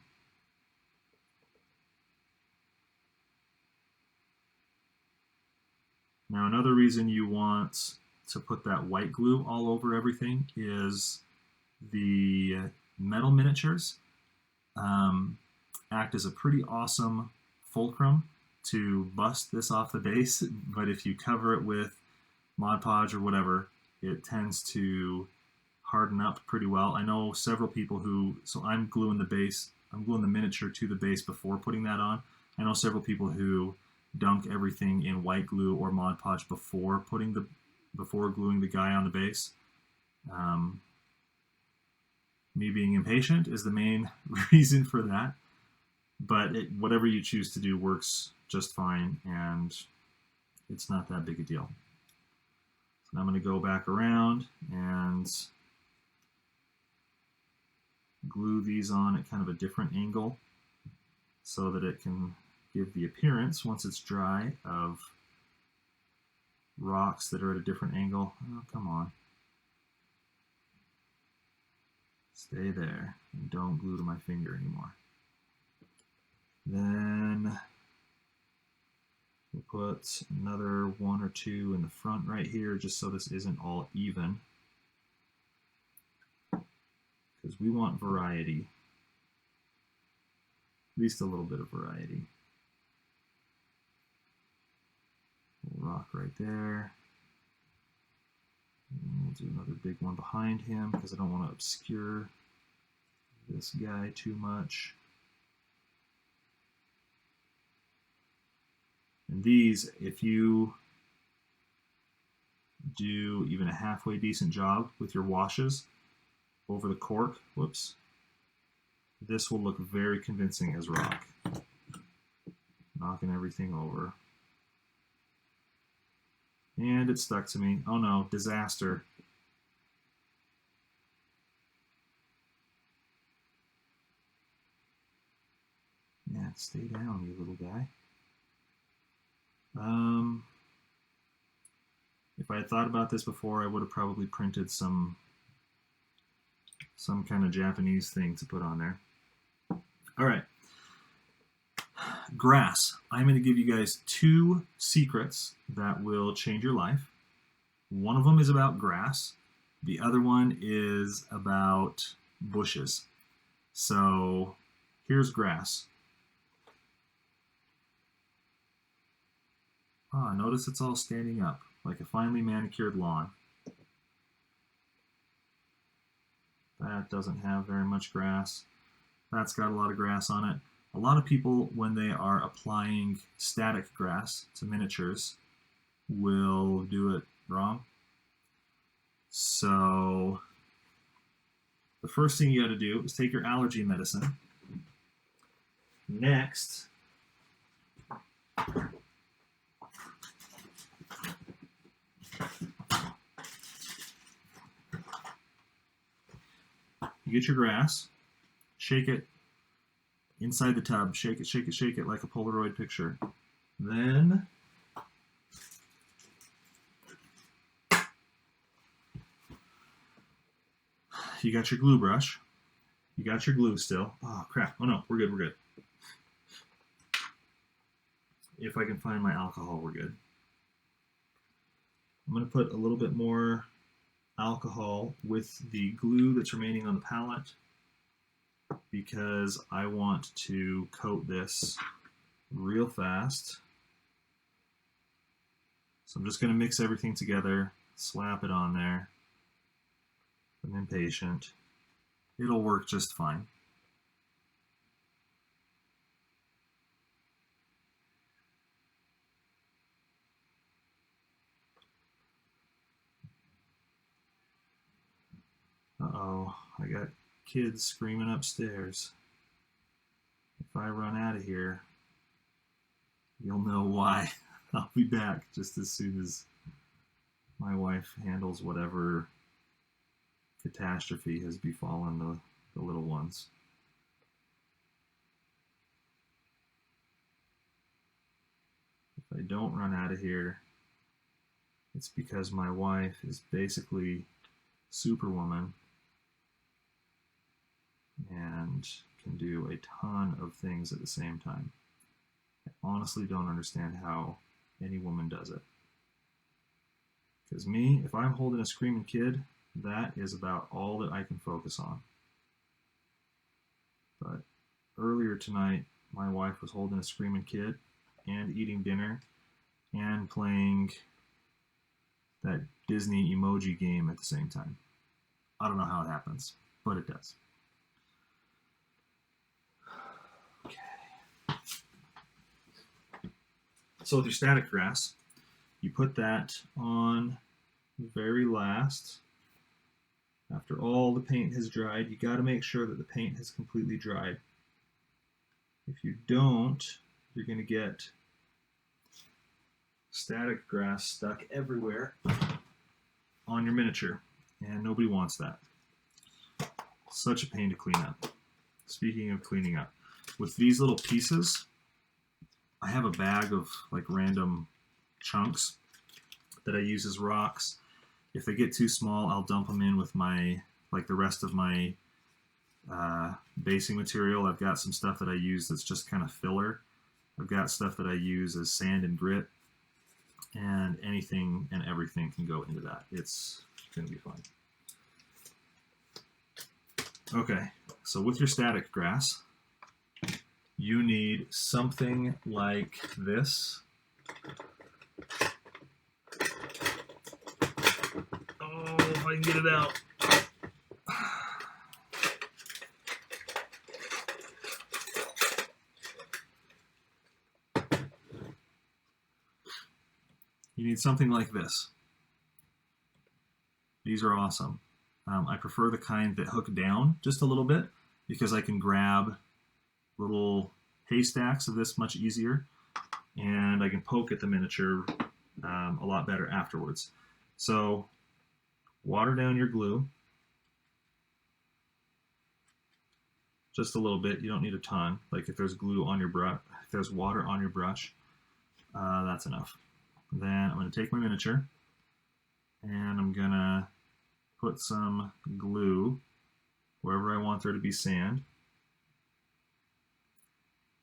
Now another reason you want to put that white glue all over everything is the metal miniatures act as a pretty awesome fulcrum to bust this off the base, but if you cover it with Mod Podge or whatever, it tends to harden up pretty well. I know several people who, so I'm gluing the base, I'm gluing the miniature to the base before putting that on. I know several people who dunk everything in white glue or Mod Podge before gluing the guy on the base. Me being impatient is the main reason for that, but whatever you choose to do works just fine, and it's not that big a deal. So I'm going to go back around and glue these on at kind of a different angle so that it can give the appearance, once it's dry, of rocks that are at a different angle. Oh, come on. Stay there and don't glue to my finger anymore. Then we'll put another 1 or 2 in the front right here, just so this isn't all even, because we want variety, at least a little bit of variety. Rock right there. And we'll do another big one behind him because I don't want to obscure this guy too much. And these, if you do even a halfway decent job with your washes over the cork, whoops, this will look very convincing as rock. Knocking everything over. And it stuck to me. Oh no, disaster. Yeah, stay down, you little guy. If I had thought about this before, I would have probably printed some kind of Japanese thing to put on there. All right. Grass. I'm going to give you guys 2 secrets that will change your life. One of them is about grass. The other one is about bushes. So here's grass. Notice it's all standing up like a finely manicured lawn. That doesn't have very much grass. That's got a lot of grass on it. A lot of people, when they are applying static grass to miniatures, will do it wrong. So the first thing you got to do is take your allergy medicine. Next, you get your grass, shake it inside the tub, shake it, shake it, shake it like a Polaroid picture. Then you got your glue brush. You got your glue still. Oh crap, oh no, we're good, we're good. If I can find my alcohol, we're good. I'm going to put a little bit more alcohol with the glue that's remaining on the palette, because I want to coat this real fast. So I'm just going to mix everything together, slap it on there. I'm impatient. It'll work just fine. Uh-oh, I got kids screaming upstairs. If I run out of here, you'll know why. I'll be back just as soon as my wife handles whatever catastrophe has befallen the little ones. If I don't run out of here, it's because my wife is basically Superwoman and can do a ton of things at the same time. I honestly don't understand how any woman does it. Because me, if I'm holding a screaming kid, that is about all that I can focus on. But earlier tonight, my wife was holding a screaming kid and eating dinner and playing that Disney emoji game at the same time. I don't know how it happens, but it does. Okay. So with your static grass, you put that on the very last. After all the paint has dried, you got to make sure that the paint has completely dried. If you don't, you're going to get static grass stuck everywhere on your miniature, and nobody wants that. Such a pain to clean up. Speaking of cleaning up, with these little pieces, I have a bag of like random chunks that I use as rocks. If they get too small, I'll dump them in with my, like the rest of my basing material. I've got some stuff that I use that's just kind of filler. I've got stuff that I use as sand and grit, and anything and everything can go into that. It's going to be fun. Okay, so with your static grass, you need something like this. Oh, if I can get it out. You need something like this. These are awesome. I prefer the kind that hook down just a little bit because I can grab little haystacks of this much easier, and I can poke at the miniature a lot better afterwards. So water down your glue just a little bit. You don't need a ton. Like if there's glue on your brush, if there's water on your brush, that's enough. Then I'm going to take my miniature and I'm going to put some glue wherever I want there to be sand.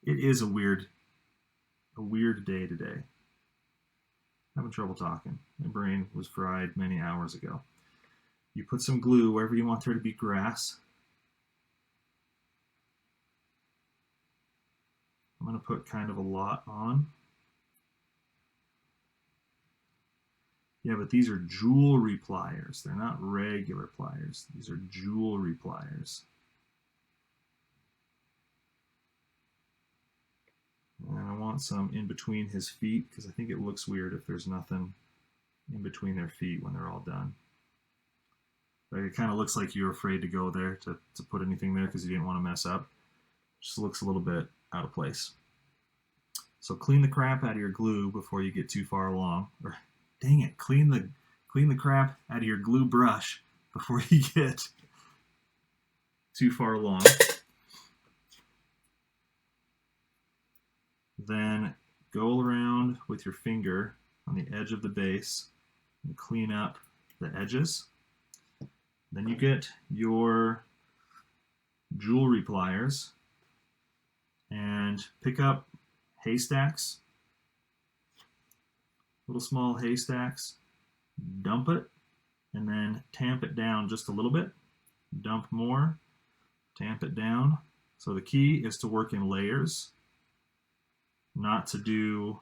It is a weird day today. Having trouble talking. My brain was fried many hours ago. You put some glue wherever you want there to be grass. I'm going to put kind of a lot on. Yeah, but these are jewelry pliers. They're not regular pliers. These are jewelry pliers. And I want some in between his feet because I think it looks weird if there's nothing in between their feet when they're all done. Like it kind of looks like you're afraid to go there to put anything there because you didn't want to mess up. Just looks a little bit out of place. So clean the crap out of your glue before you get too far along. Or, dang it, clean the crap out of your glue brush before you get too far along. Then go around with your finger on the edge of the base and clean up the edges. Then you get your jewelry pliers and pick up haystacks, little small haystacks, dump it, and then tamp it down just a little bit. Dump more, tamp it down. So the key is to work in layers, not to do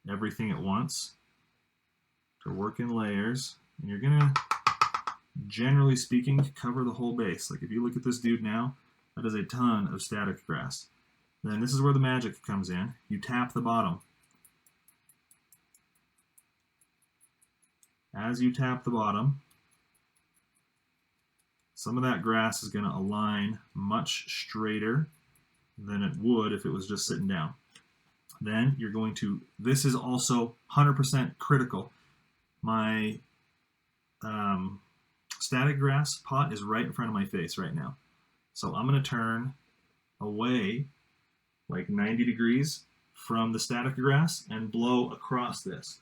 everything at once. To work in layers, and you're gonna, generally speaking, cover the whole base. Like if you look at this dude now, that is a ton of static grass. Then this is where the magic comes in. You tap the bottom. As you tap the bottom, some of that grass is going to align much straighter than it would if it was just sitting down. Then you're going to, this is also 100% critical. My static grass pot is right in front of my face right now. So I'm going to turn away like 90 degrees from the static grass and blow across this.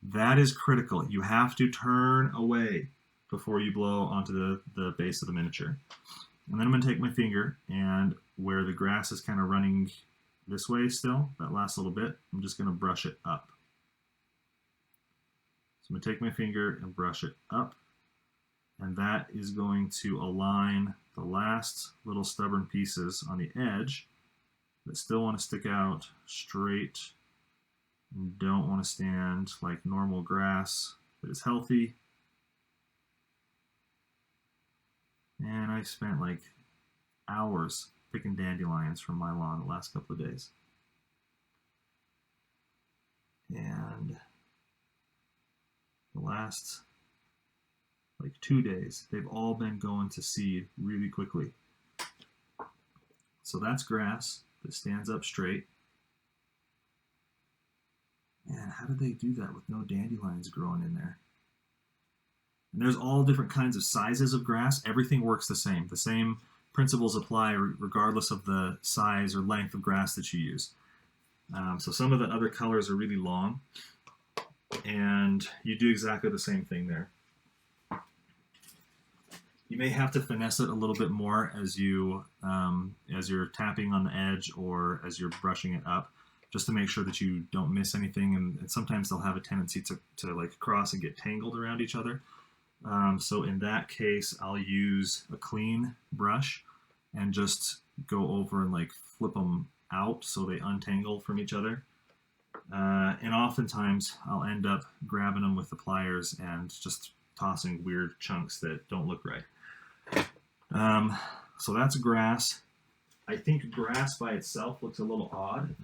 That is critical. You have to turn away before you blow onto the base of the miniature. And then I'm going to take my finger, and where the grass is kind of running this way still, that last little bit, I'm just going to brush it up. So I'm going to take my finger and brush it up, and that is going to align the last little stubborn pieces on the edge that still want to stick out straight You don't want to stand like normal grass that is healthy. And I spent like hours picking dandelions from my lawn the last couple of days. And the last like 2 days, they've all been going to seed really quickly. So that's grass that stands up straight. Man, how did they do that with no dandelions growing in there? And there's all different kinds of sizes of grass. Everything works the same. The same principles apply regardless of the size or length of grass that you use. So some of the other colors are really long, and you do exactly the same thing there. You may have to finesse it a little bit more as you're tapping on the edge or as you're brushing it up, just to make sure that you don't miss anything. And sometimes they'll have a tendency to like cross and get tangled around each other. So in that case, I'll use a clean brush and just go over and like flip them out so they untangle from each other. And oftentimes I'll end up grabbing them with the pliers and just tossing weird chunks that don't look right. So that's grass. I think grass by itself looks a little odd.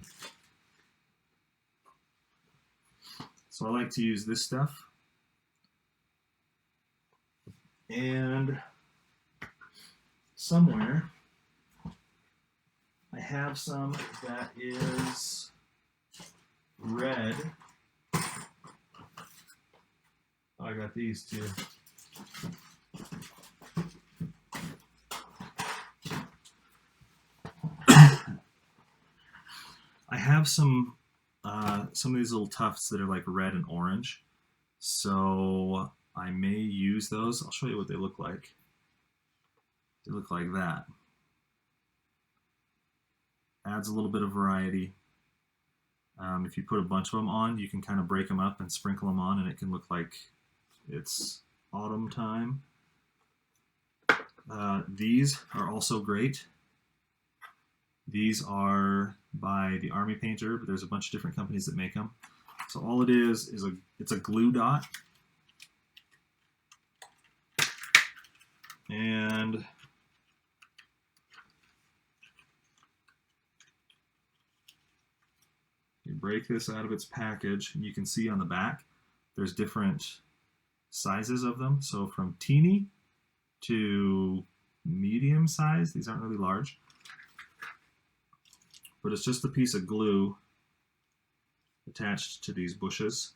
So I like to use this stuff. And somewhere I have some that is red. I got these too. I have some of these little tufts that are like red and orange, so I may use those. I'll show you what they look like. They look like that. Adds a little bit of variety. If you put a bunch of them on, you can kind of break them up and sprinkle them on, and it can look like it's autumn time. These are also great. These are by the Army Painter, but there's a bunch of different companies that make them. So all it is it's a glue dot. And you break this out of its package, and you can see on the back there's different sizes of them. So from teeny to medium size. These aren't really large, but it's just a piece of glue attached to these bushes.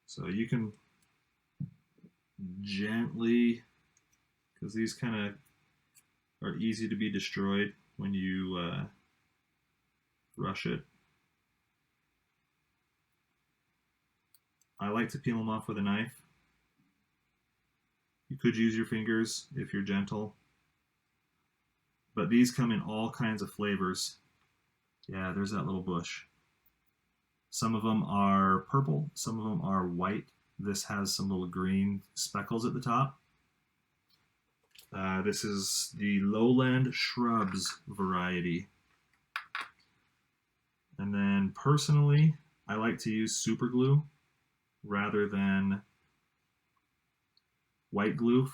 So you can gently, because these kind of are easy to be destroyed when you rush it. I like to peel them off with a knife. You could use your fingers if you're gentle. But these come in all kinds of flavors. Yeah, there's that little bush. Some of them are purple, some of them are white. This has some little green speckles at the top. This is the Lowland Shrubs variety. And then personally, I like to use super glue rather than white glue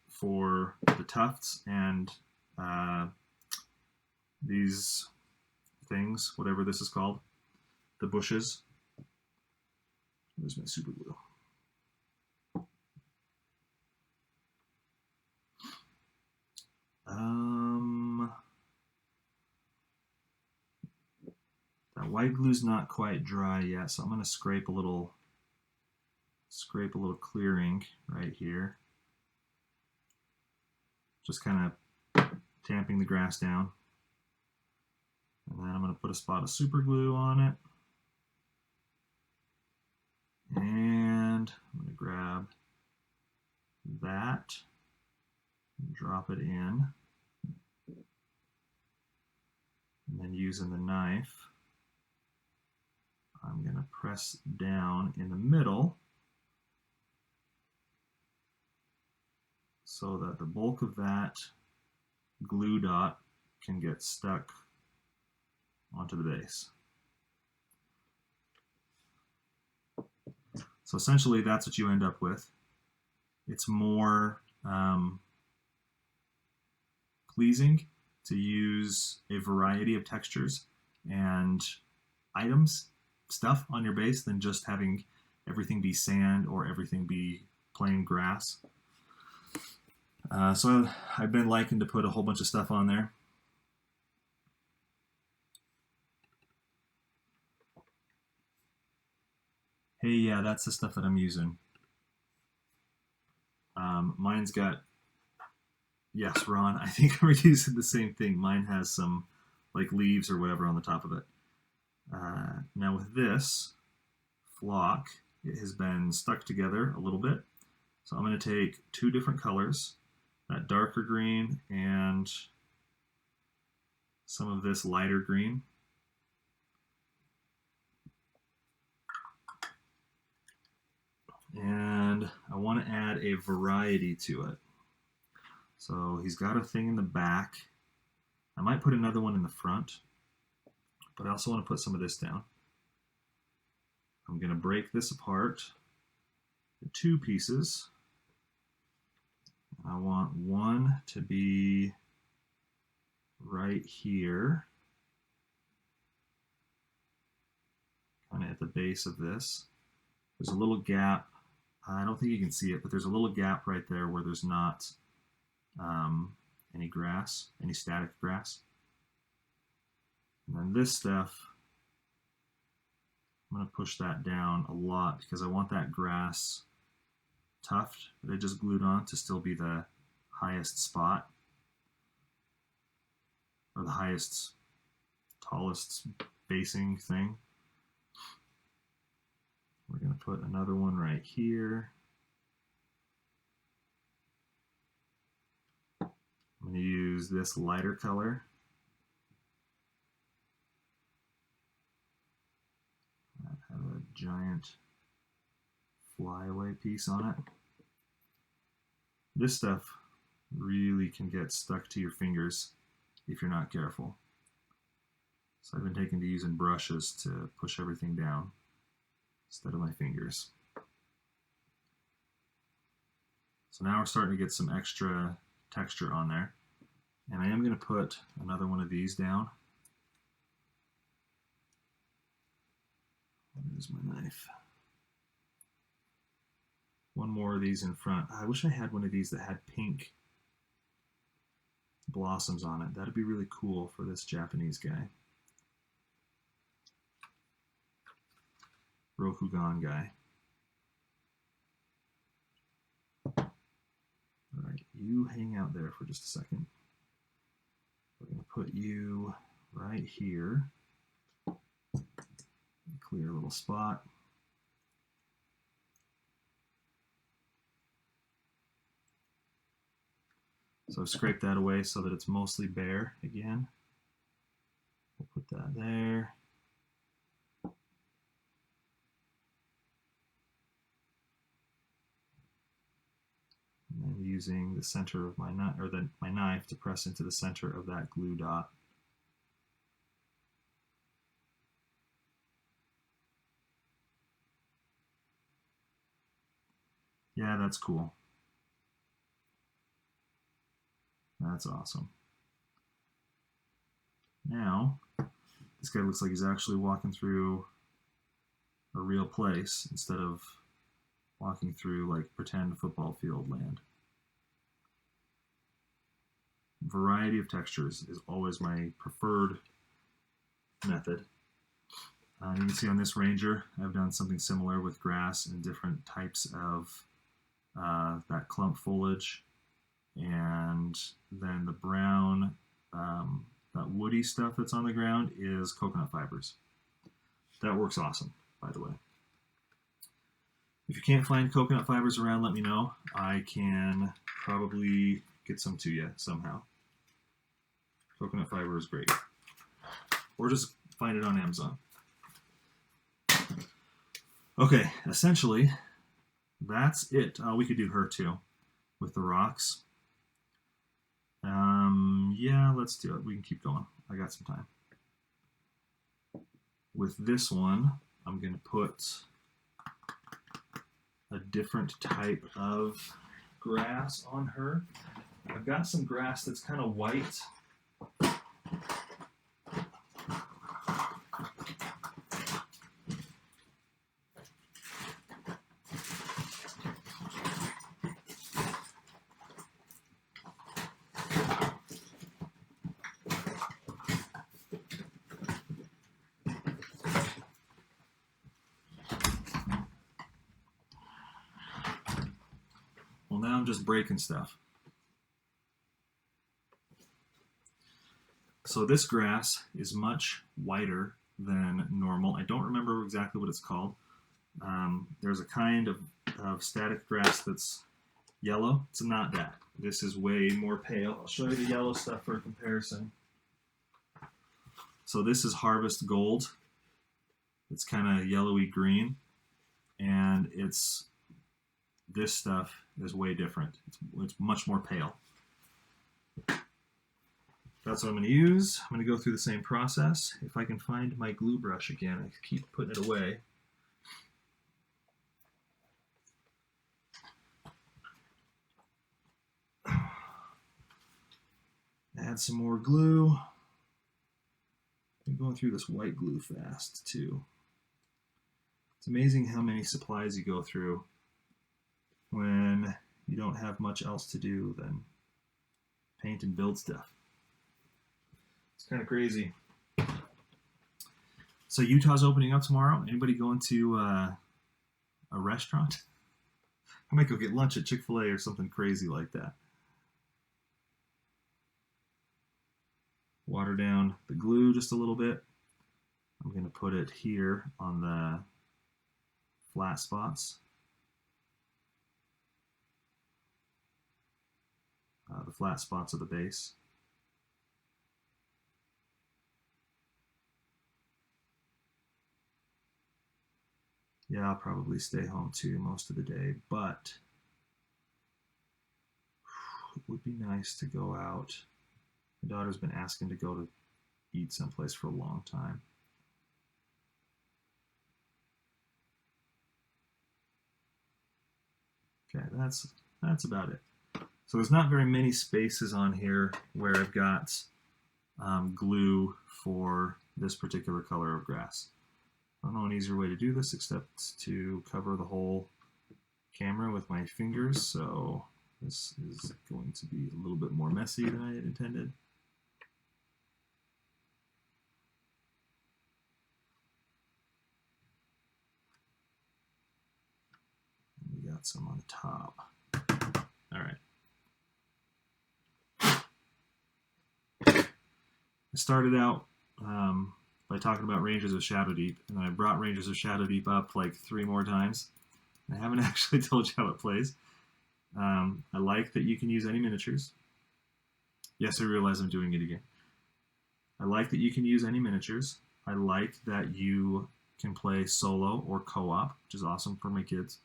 for the tufts and these things, whatever this is called, the bushes. Where's my super glue? That white glue's not quite dry yet, so I'm going to scrape a little clearing right here. Just kind of tamping the grass down. And then I'm going to put a spot of super glue on it. And I'm going to grab that and drop it in. And then using the knife, I'm going to press down in the middle so that the bulk of that glue dot can get stuck onto the base. So essentially that's what you end up with. It's more pleasing to use a variety of textures and items, stuff on your base than just having everything be sand or everything be plain grass. So I've been liking to put a whole bunch of stuff on there. Hey, yeah, that's the stuff that I'm using. Mine's got, yes, Ron, I think we're using the same thing. Mine has some like leaves or whatever on the top of it. Now with this flock, it has been stuck together a little bit. So I'm going to take two different colors, that darker green and some of this lighter green. And I want to add a variety to it. So he's got a thing in the back. I might put another one in the front, but I also want to put some of this down. I'm going to break this apart to two pieces. I want one to be right here, kind of at the base of this. There's a little gap. I don't think you can see it, but there's a little gap right there where there's not any grass, any static grass. And then this stuff, I'm going to push that down a lot because I want that grass tuft that I just glued on to still be the highest spot, or the highest, tallest basing thing. We're going to put another one right here. I'm going to use this lighter color. I have a giant flyaway piece on it. This stuff really can get stuck to your fingers if you're not careful. So I've been taking to using brushes to push everything down instead of my fingers. So now we're starting to get some extra texture on there. And I am going to put another one of these down. Where's my knife? One more of these in front. I wish I had one of these that had pink blossoms on it. That'd be really cool for this Japanese guy. Rokugan guy. Alright, you hang out there for just a second. We're going to put you right here. Clear a little spot. So scrape that away so that it's mostly bare again. We'll put that there. And then using the center of my knife, or my knife, to press into the center of that glue dot. Yeah, that's cool. That's awesome. Now, this guy looks like he's actually walking through a real place instead of walking through like pretend football field land. Variety of textures is always my preferred method. You can see on this Ranger, I've done something similar with grass and different types of that clump foliage. And then the brown, that woody stuff that's on the ground is coconut fibers. That works awesome, by the way. If you can't find coconut fibers around, let me know. I can probably get some to you somehow. Coconut fiber is great. Or just find it on Amazon. Okay, essentially, that's it. We could do her too, with the rocks. Yeah, let's do it. We can keep going. I got some time. With this one, I'm going to put a different type of grass on her. I've got some grass that's kind of white. Well, now I'm just breaking stuff. So this grass is much whiter than normal. I don't remember exactly what it's called. There's a kind of static grass that's yellow. It's not that. This is way more pale. I'll show you the yellow stuff for a comparison. So this is Harvest Gold. It's kind of yellowy green, and this stuff is way different. It's much more pale. That's what I'm going to use. I'm going to go through the same process. If I can find my glue brush again, I keep putting it away. Add some more glue. I'm going through this white glue fast too. It's amazing how many supplies you go through when you don't have much else to do than paint and build stuff. It's kind of crazy. So Utah's opening up tomorrow. Anybody going to a restaurant? I might go get lunch at Chick-fil-A or something crazy like that. Water down the glue just a little bit. I'm going to put it here on the flat spots. The flat spots of the base. Yeah, I'll probably stay home too most of the day, but it would be nice to go out. My daughter's been asking to go to eat someplace for a long time. Okay, that's about it. So there's not very many spaces on here where I've got glue for this particular color of grass. I don't know an easier way to do this except to cover the whole camera with my fingers, so this is going to be a little bit more messy than I had intended. And we got some on the top. All right. I started out by talking about Rangers of Shadow Deep, and then I brought Rangers of Shadow Deep up like 3 more times. I haven't actually told you how it plays. I like that you can use any miniatures. Yes, I realize I'm doing it again. I like that you can use any miniatures. I like that you can play solo or co-op, which is awesome for my kids.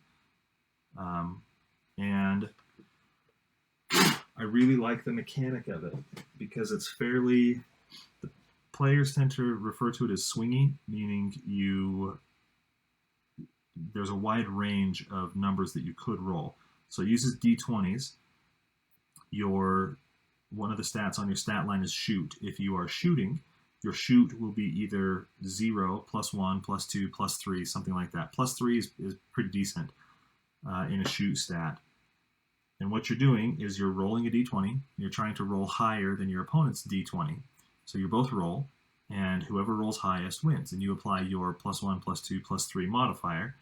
And I really like the mechanic of it because it's fairly... Players tend to refer to it as swingy, meaning there's a wide range of numbers that you could roll. So it uses d20s. One of the stats on your stat line is shoot. If you are shooting, your shoot will be either 0, +1, +2, +3, something like that. +3 is pretty decent in a shoot stat. And what you're doing is you're rolling a d20. You're trying to roll higher than your opponent's d20. So you both roll, and whoever rolls highest wins. And you apply your +1, +2, +3 modifier,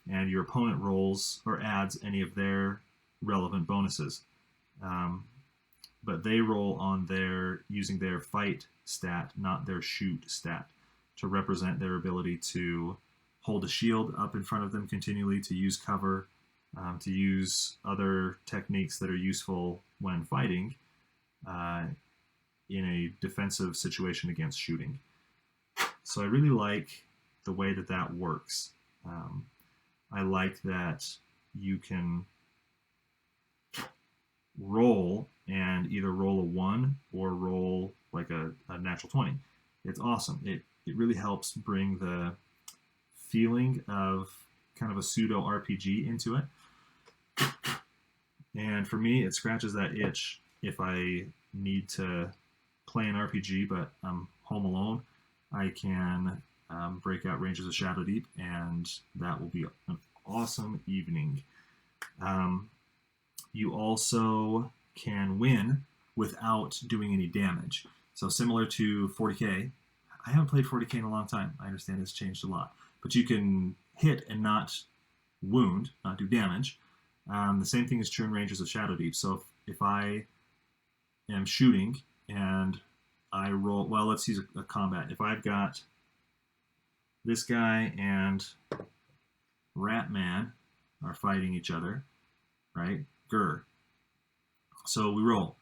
and your opponent rolls or adds any of their relevant bonuses. But they roll on using their fight stat, not their shoot stat, to represent their ability to hold a shield up in front of them continually, to use cover, to use other techniques that are useful when fighting in a defensive situation against shooting. So I really like the way that works. I like that you can roll and either roll a 1 or roll like a natural 20. It's awesome. It really helps bring the feeling of kind of a pseudo RPG into it. And for me, it scratches that itch if I need to play an RPG, but I'm home alone. I can break out Rangers of Shadow Deep, and that will be an awesome evening. You also can win without doing any damage. So similar to 40k, I haven't played 40k in a long time. I understand it's changed a lot. But you can hit and not wound, not do damage. The same thing is true in Rangers of Shadow Deep. So if I am shooting and I roll, well, let's use a combat. If I've got this guy and Ratman are fighting each other, right? Grr. So we roll.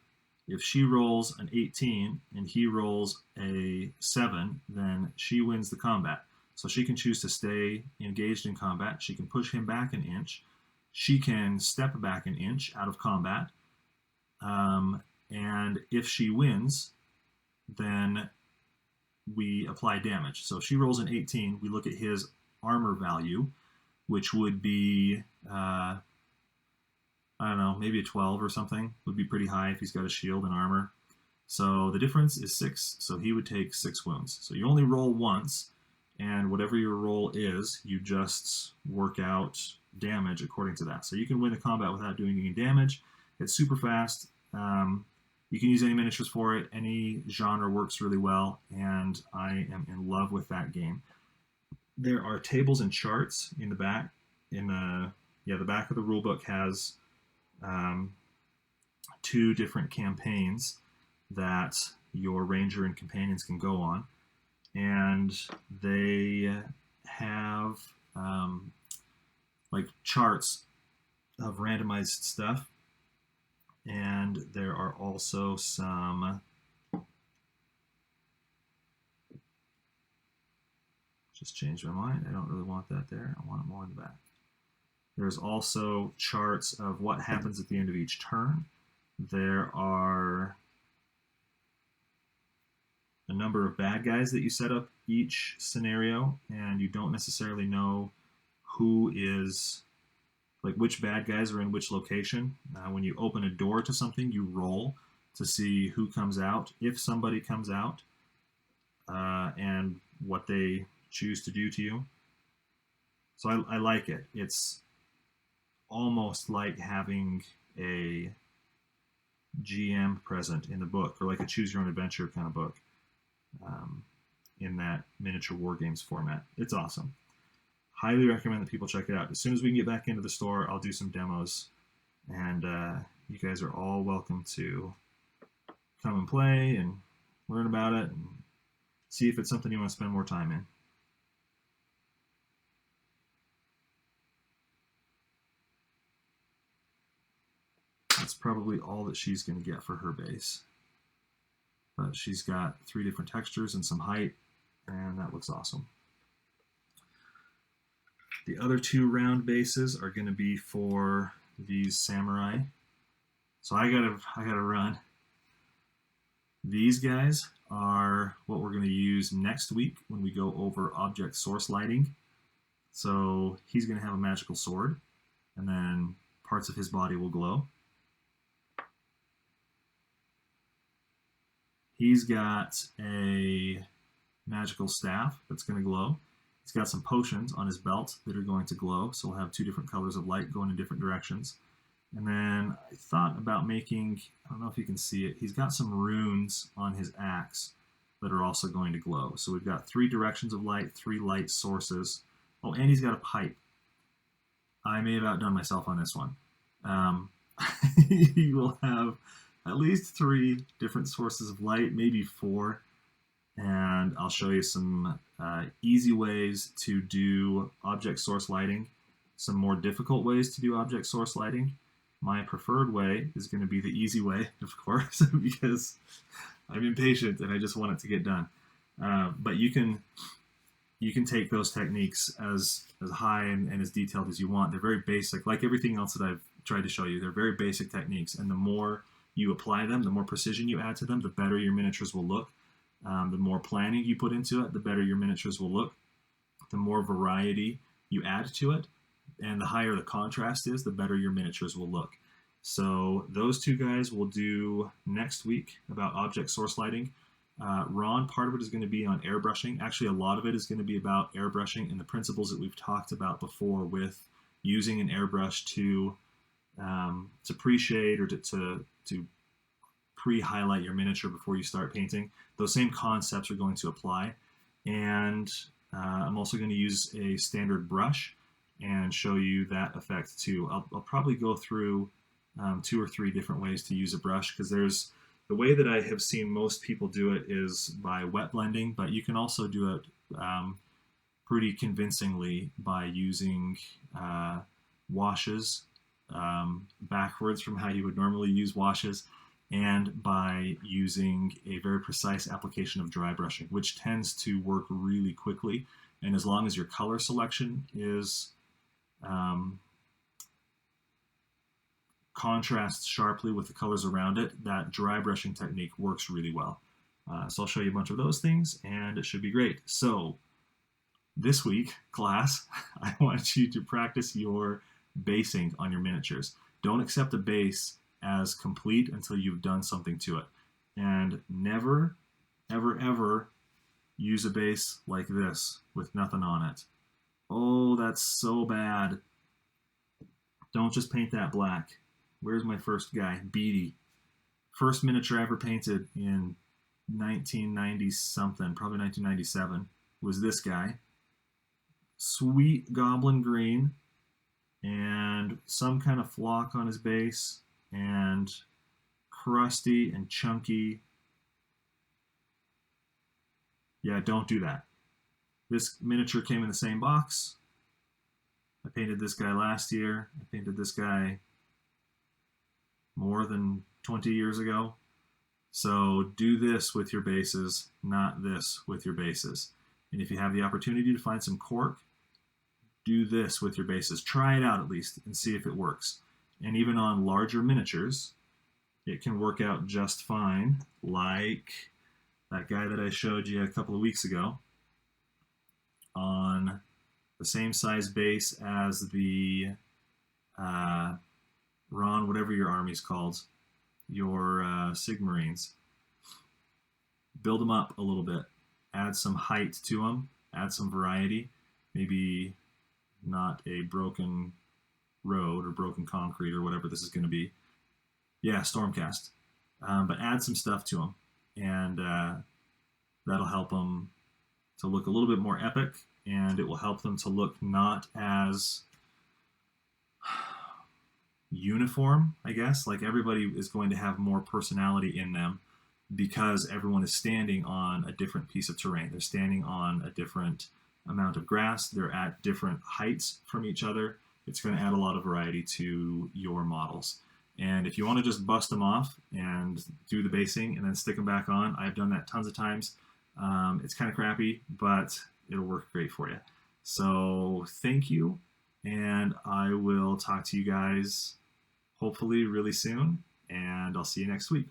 If she rolls an 18 and he rolls a 7, then she wins the combat. So she can choose to stay engaged in combat. She can push him back an inch. She can step back an inch out of combat. And if she wins, then we apply damage. So if she rolls an 18, we look at his armor value, which would be, I don't know, maybe a 12 or something. Would be pretty high if he's got a shield and armor. So the difference is 6, so he would take 6 wounds. So you only roll once, and whatever your roll is, you just work out damage according to that. So you can win the combat without doing any damage. It's super fast. You can use any miniatures for it. Any genre works really well, and I am in love with that game. There are tables and charts in the back. The back of the rulebook has 2 different campaigns that your ranger and companions can go on, and they have like charts of randomized stuff, and there are also some just changed my mind. I don't really want that there. I want it more in the back. There's also charts of what happens at the end of each turn. There are a number of bad guys that you set up each scenario, and you don't necessarily know who is, like, which bad guys are in which location. When you open a door to something, you roll to see who comes out, if somebody comes out, and what they choose to do to you. So I like it. It's almost like having a GM present in the book, or like a choose your own adventure kind of book, in that miniature war games format. It's awesome. Highly recommend that people check it out. As soon as we can get back into the store, I'll do some demos, and you guys are all welcome to come and play and learn about it and see if it's something you want to spend more time in. That's probably all that she's going to get for her base. But she's got 3 different textures and some height, and that looks awesome. The other 2 round bases are going to be for these samurai. So I gotta run. These guys are what we're going to use next week when we go over object source lighting. So he's going to have a magical sword, and then parts of his body will glow. He's got a magical staff that's going to glow. He's got some potions on his belt that are going to glow, so we'll have 2 different colors of light going in different directions. And then I thought about making, I don't know if you can see it, he's got some runes on his axe that are also going to glow. So we've got 3 directions of light, 3 light sources. Oh, and he's got a pipe. I may have outdone myself on this one. He will have at least 3 different sources of light, maybe 4. And I'll show you some easy ways to do object source lighting, some more difficult ways to do object source lighting. My preferred way is going to be the easy way, of course, because I'm impatient and I just want it to get done. But you can take those techniques as high and as detailed as you want. They're very basic, like everything else that I've tried to show you. They're very basic techniques, and the more you apply them, the more precision you add to them, the better your miniatures will look. The more planning you put into it, the better your miniatures will look. The more variety you add to it, and the higher the contrast is, the better your miniatures will look. So those two guys we'll do next week about object source lighting. Ron, part of it is going to be on airbrushing. Actually, a lot of it is going to be about airbrushing and the principles that we've talked about before with using an airbrush to pre-shade or to pre-highlight your miniature before you start painting. Those same concepts are going to apply. And I'm also going to use a standard brush and show you that effect too. I'll probably go through 2 or 3 different ways to use a brush, because there's the way that I have seen most people do it is by wet blending, but you can also do it pretty convincingly by using washes backwards from how you would normally use washes, and by using a very precise application of dry brushing, which tends to work really quickly. And as long as your color selection is contrasts sharply with the colors around it, that dry brushing technique works really well. So I'll show you a bunch of those things, and it should be great. So this week, class, I want you to practice your basing on your miniatures. Don't accept a base as complete until you've done something to it. And never, ever, ever use a base like this with nothing on it. Oh, that's so bad. Don't just paint that black. Where's my first guy? Beatty. First miniature I ever painted in 1990-something, probably 1997, was this guy. Sweet goblin green and some kind of flock on his base and crusty and chunky. Yeah, don't do that. This miniature came in the same box. I painted this guy last year. I painted this guy more than 20 years ago. So do this with your bases, not this with your bases. And if you have the opportunity to find some cork, do this with your bases. Try it out at least and see if it works. And even on larger miniatures, it can work out just fine, like that guy that I showed you a couple of weeks ago on the same size base as the Ron, whatever your army's called, your Sigmarines. Build them up a little bit. Add some height to them. Add some variety. Maybe not a broken road or broken concrete or whatever this is going to be. Yeah, Stormcast. But add some stuff to them. And that'll help them to look a little bit more epic, and it will help them to look not as uniform, I guess. Like everybody is going to have more personality in them because everyone is standing on a different piece of terrain. They're standing on a different amount of grass. They're at different heights from each other. It's going to add a lot of variety to your models. And if you want to just bust them off and do the basing and then stick them back on, I've done that tons of times. It's kind of crappy, but it'll work great for you. So thank you, and I will talk to you guys hopefully really soon, and I'll see you next week.